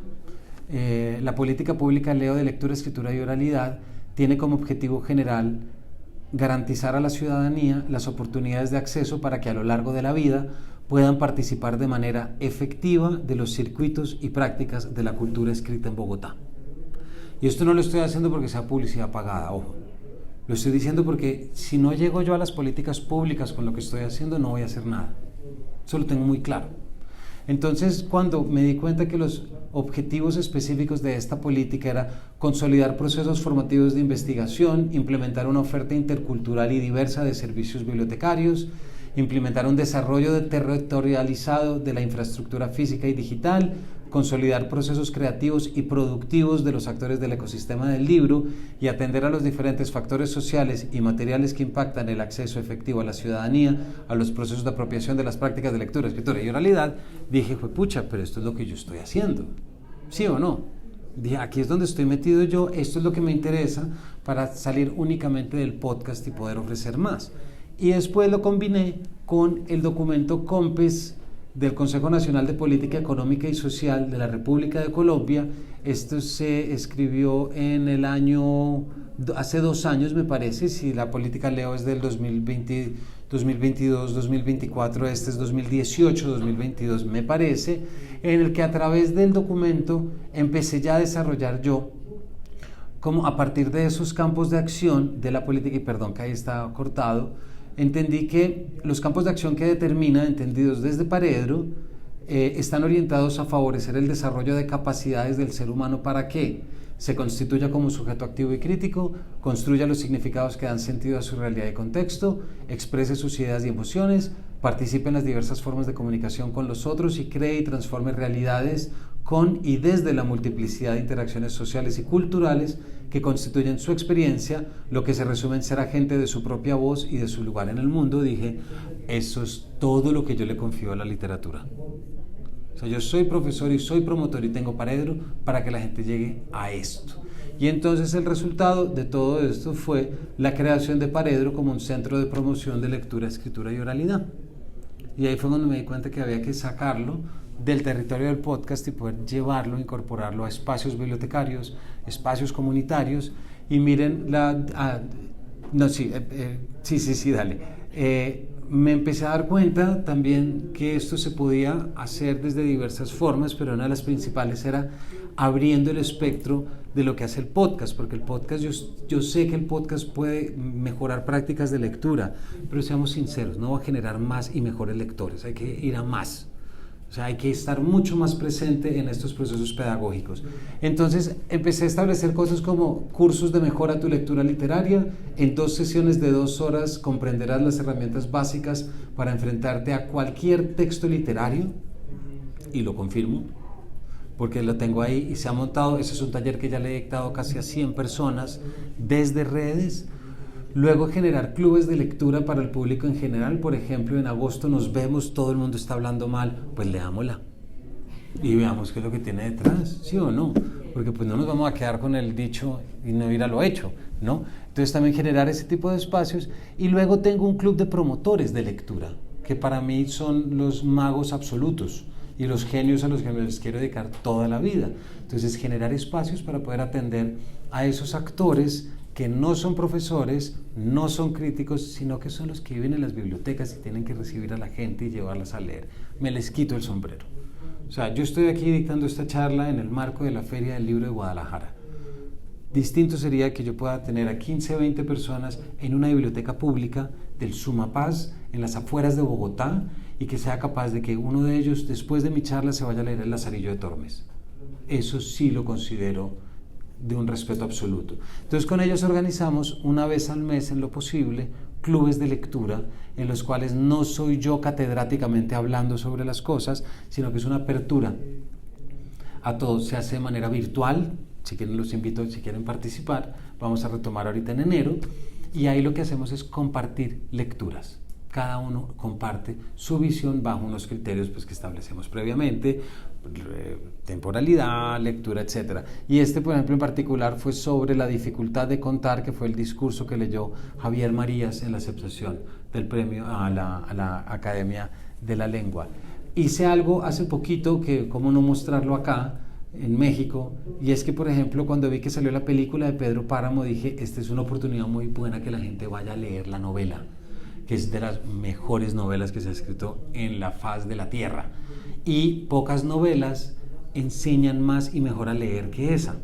S1: La política pública, Leo, de lectura, escritura y oralidad tiene como objetivo general garantizar a la ciudadanía las oportunidades de acceso para que a lo largo de la vida puedan participar de manera efectiva de los circuitos y prácticas de la cultura escrita en Bogotá. Y esto no lo estoy haciendo porque sea publicidad pagada, ojo. Lo estoy diciendo porque si no llego yo a las políticas públicas con lo que estoy haciendo, no voy a hacer nada. Eso lo tengo muy claro. Entonces, cuando me di cuenta que los objetivos específicos de esta política era consolidar procesos formativos de investigación, implementar una oferta intercultural y diversa de servicios bibliotecarios, implementar un desarrollo territorializado de la infraestructura física y digital, consolidar procesos creativos y productivos de los actores del ecosistema del libro y atender a los diferentes factores sociales y materiales que impactan el acceso efectivo a la ciudadanía a los procesos de apropiación de las prácticas de lectura, escritura y oralidad, dije, pucha, pero esto es lo que yo estoy haciendo, ¿sí o no? Dije, aquí es donde estoy metido yo, esto es lo que me interesa para salir únicamente del podcast y poder ofrecer más. Y después lo combiné con el documento COMPES del Consejo Nacional de Política Económica y Social de la República de Colombia. Esto se escribió en el año, hace 2 años me parece, si la política Leo es del 2020, 2022, 2024, este es 2018, 2022 me parece, en el que a través del documento empecé ya a desarrollar yo, como a partir de esos campos de acción de la política, y perdón que ahí está cortado, entendí que los campos de acción que determina, entendidos desde Paredro, están orientados a favorecer el desarrollo de capacidades del ser humano para que se constituya como sujeto activo y crítico, construya los significados que dan sentido a su realidad y contexto, exprese sus ideas y emociones, participe en las diversas formas de comunicación con los otros y cree y transforme realidades con y desde la multiplicidad de interacciones sociales y culturales que constituyen su experiencia, lo que se resume en ser agente de su propia voz y de su lugar en el mundo. Dije, eso es todo lo que yo le confío a la literatura. O sea, yo soy profesor y soy promotor y tengo Paredro para que la gente llegue a esto. Y entonces el resultado de todo esto fue la creación de Paredro como un centro de promoción de lectura, escritura y oralidad. Y ahí fue cuando me di cuenta que había que sacarlo del territorio del podcast y poder llevarlo, incorporarlo a espacios bibliotecarios, espacios comunitarios. Y miren, dale. Me empecé a dar cuenta también que esto se podía hacer desde diversas formas, pero una de las principales era abriendo el espectro de lo que hace el podcast, porque el podcast, yo sé que el podcast puede mejorar prácticas de lectura, pero seamos sinceros, no va a generar más y mejores lectores, hay que ir a más. O sea, hay que estar mucho más presente en estos procesos pedagógicos. Entonces, empecé a establecer cosas como cursos de mejora a tu lectura literaria. En 2 sesiones de 2 horas comprenderás las herramientas básicas para enfrentarte a cualquier texto literario. Y lo confirmo, porque lo tengo ahí y se ha montado. Ese es un taller que ya le he dictado casi a 100 personas desde redes. Luego generar clubes de lectura para el público en general. Por ejemplo, en agosto nos vemos, todo el mundo está hablando mal, pues leámosla y veamos qué es lo que tiene detrás, ¿sí o no? Porque pues no nos vamos a quedar con el dicho y no ir a lo hecho, ¿no? Entonces también generar ese tipo de espacios. Y luego tengo un club de promotores de lectura, que para mí son los magos absolutos y los genios a los que me les quiero dedicar toda la vida. Entonces generar espacios para poder atender a esos actores que no son profesores, no son críticos, sino que son los que viven en las bibliotecas y tienen que recibir a la gente y llevarlas a leer. Me les quito el sombrero. O sea, yo estoy aquí dictando esta charla en el marco de la Feria del Libro de Guadalajara. Distinto sería que yo pueda tener a 15 o 20 personas en una biblioteca pública del Sumapaz, en las afueras de Bogotá, y que sea capaz de que uno de ellos, después de mi charla, se vaya a leer El Lazarillo de Tormes. Eso sí lo considero de un respeto absoluto. Entonces con ellos organizamos una vez al mes en lo posible clubes de lectura en los cuales no soy yo catedráticamente hablando sobre las cosas, sino que es una apertura a todos. Se hace de manera virtual, si quieren los invito, si quieren participar, vamos a retomar ahorita en enero, y ahí lo que hacemos es compartir lecturas. Cada uno comparte su visión bajo unos criterios pues, que establecemos previamente, temporalidad, lectura, etc. Y por ejemplo, en particular fue sobre la dificultad de contar, que fue el discurso que leyó Javier Marías en la aceptación del premio a la Academia de la Lengua. Hice algo hace poquito, que cómo no mostrarlo acá, en México, y es que, por ejemplo, cuando vi que salió la película de Pedro Páramo, dije, esta es una oportunidad muy buena que la gente vaya a leer la novela, que es de las mejores novelas que se ha escrito en la faz de la tierra. Y pocas novelas enseñan más y mejor a leer que esa.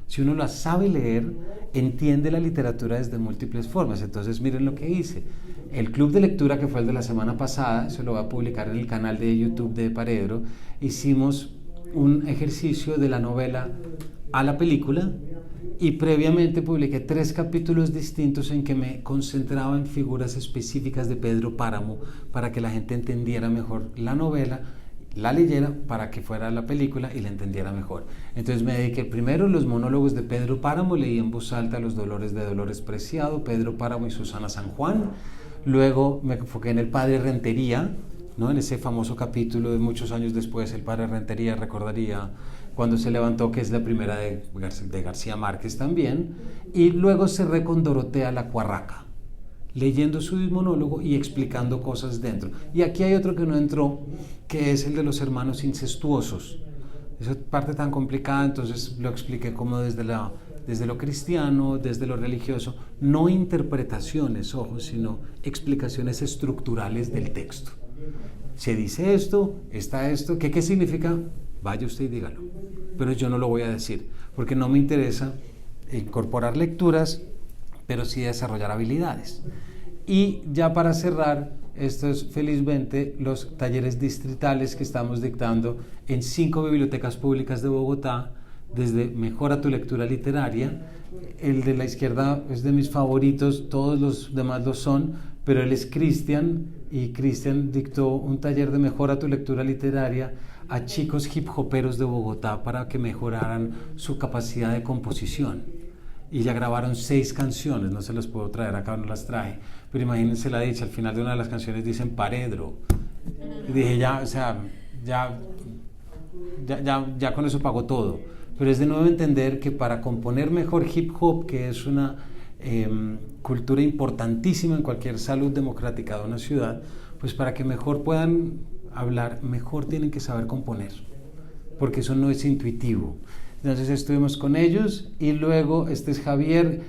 S1: Si uno la sabe leer, entiende la literatura desde múltiples formas. Entonces, miren lo que hice. El club de lectura, que fue el de la semana pasada, se lo voy a publicar en el canal de YouTube de Paredro, hicimos un ejercicio de la novela a la película, y previamente publiqué 3 capítulos distintos en que me concentraba en figuras específicas de Pedro Páramo para que la gente entendiera mejor la novela, la leyera para que fuera la película y la entendiera mejor. Entonces me dediqué primero a los monólogos de Pedro Páramo, leí en voz alta Los Dolores de Dolores Preciado, Pedro Páramo y Susana San Juan. Luego me enfoqué en el Padre Rentería, ¿no? En ese famoso capítulo de muchos años después, el Padre Rentería recordaría cuando se levantó, que es la primera de García Márquez también, y luego cerré con Dorotea la Cuarraca, leyendo su monólogo y explicando cosas dentro. Y aquí hay otro que no entró, que es el de los hermanos incestuosos. Esa parte tan complicada, entonces lo expliqué como desde lo cristiano, desde lo religioso, no interpretaciones, ojo, sino explicaciones estructurales del texto. Se dice esto, está esto, ¿qué significa? Vaya usted y dígalo. Pero yo no lo voy a decir, porque no me interesa incorporar lecturas, pero sí desarrollar habilidades. Y ya para cerrar, esto es felizmente los talleres distritales que estamos dictando en 5 bibliotecas públicas de Bogotá, desde Mejora tu lectura literaria. El de la izquierda es de mis favoritos, todos los demás lo son, pero él es Cristian, y Cristian dictó un taller de Mejora tu lectura literaria a chicos hip hoperos de Bogotá para que mejoraran su capacidad de composición. Y ya grabaron 6 canciones, no se las puedo traer acá, no las traje, pero imagínense la dicha, al final de una de las canciones dicen Paredro. Y dije, ya con eso pagó todo. Pero es de nuevo entender que para componer mejor hip hop, que es una cultura importantísima en cualquier salud democrática de una ciudad, pues para que mejor puedan hablar, mejor tienen que saber componer, porque eso no es intuitivo. Entonces estuvimos con ellos y luego este es Javier,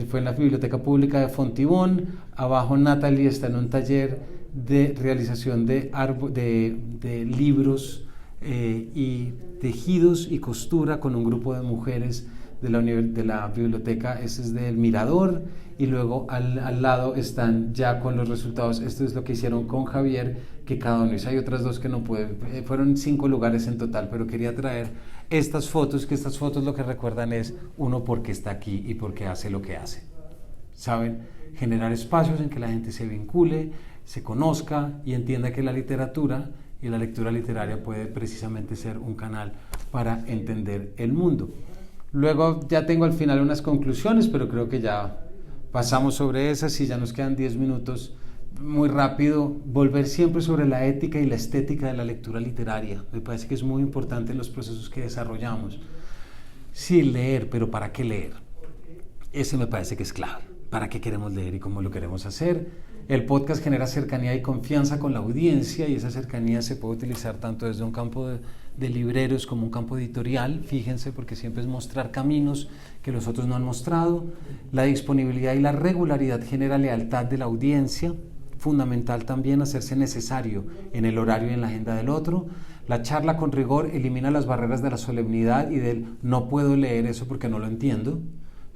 S1: fue en la Biblioteca Pública de Fontibón. Abajo Natalie está en un taller de realización de libros y tejidos y costura con un grupo de mujeres de la biblioteca. Ese es del Mirador, y luego al lado están ya con los resultados. Esto es lo que hicieron con Javier, que cada uno hizo. Hay otras 2 que no pueden, fueron 5 lugares en total, pero quería traer estas fotos, que estas fotos lo que recuerdan es uno por qué está aquí y por qué hace lo que hace. ¿Saben? Generar espacios en que la gente se vincule, se conozca y entienda que la literatura y la lectura literaria puede precisamente ser un canal para entender el mundo. Luego ya tengo al final unas conclusiones, pero creo que ya pasamos sobre esas y ya nos quedan 10 minutos. Muy rápido, volver siempre sobre la ética y la estética de la lectura literaria. Me parece que es muy importante en los procesos que desarrollamos. Sí, leer, pero ¿para qué leer? Ese me parece que es clave. ¿Para qué queremos leer y cómo lo queremos hacer? El podcast genera cercanía y confianza con la audiencia, y esa cercanía se puede utilizar tanto desde un campo de libreros como un campo editorial. Fíjense, porque siempre es mostrar caminos que los otros no han mostrado. La disponibilidad y la regularidad genera lealtad de la audiencia. Fundamental también hacerse necesario en el horario y en la agenda del otro. La charla con rigor elimina las barreras de la solemnidad y del no puedo leer eso porque no lo entiendo.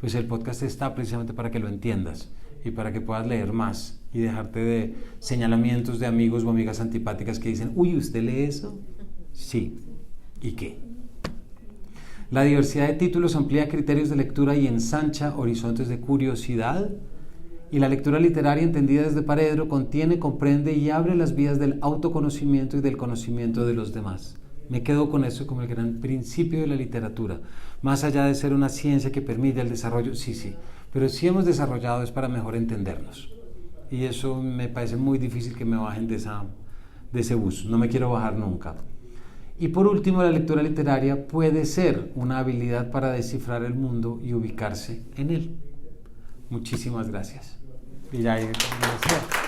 S1: Pues el podcast está precisamente para que lo entiendas y para que puedas leer más y dejarte de señalamientos de amigos o amigas antipáticas que dicen, uy, ¿usted lee eso? Sí. ¿Y qué? La diversidad de títulos amplía criterios de lectura y ensancha horizontes de curiosidad. Y la lectura literaria, entendida desde Paredro, contiene, comprende y abre las vías del autoconocimiento y del conocimiento de los demás. Me quedo con eso como el gran principio de la literatura. Más allá de ser una ciencia que permite el desarrollo, sí, pero si hemos desarrollado es para mejor entendernos. Y eso me parece muy difícil que me bajen de ese bus. No me quiero bajar nunca. Y por último, la lectura literaria puede ser una habilidad para descifrar el mundo y ubicarse en él. Muchísimas gracias. Y ya, gracias.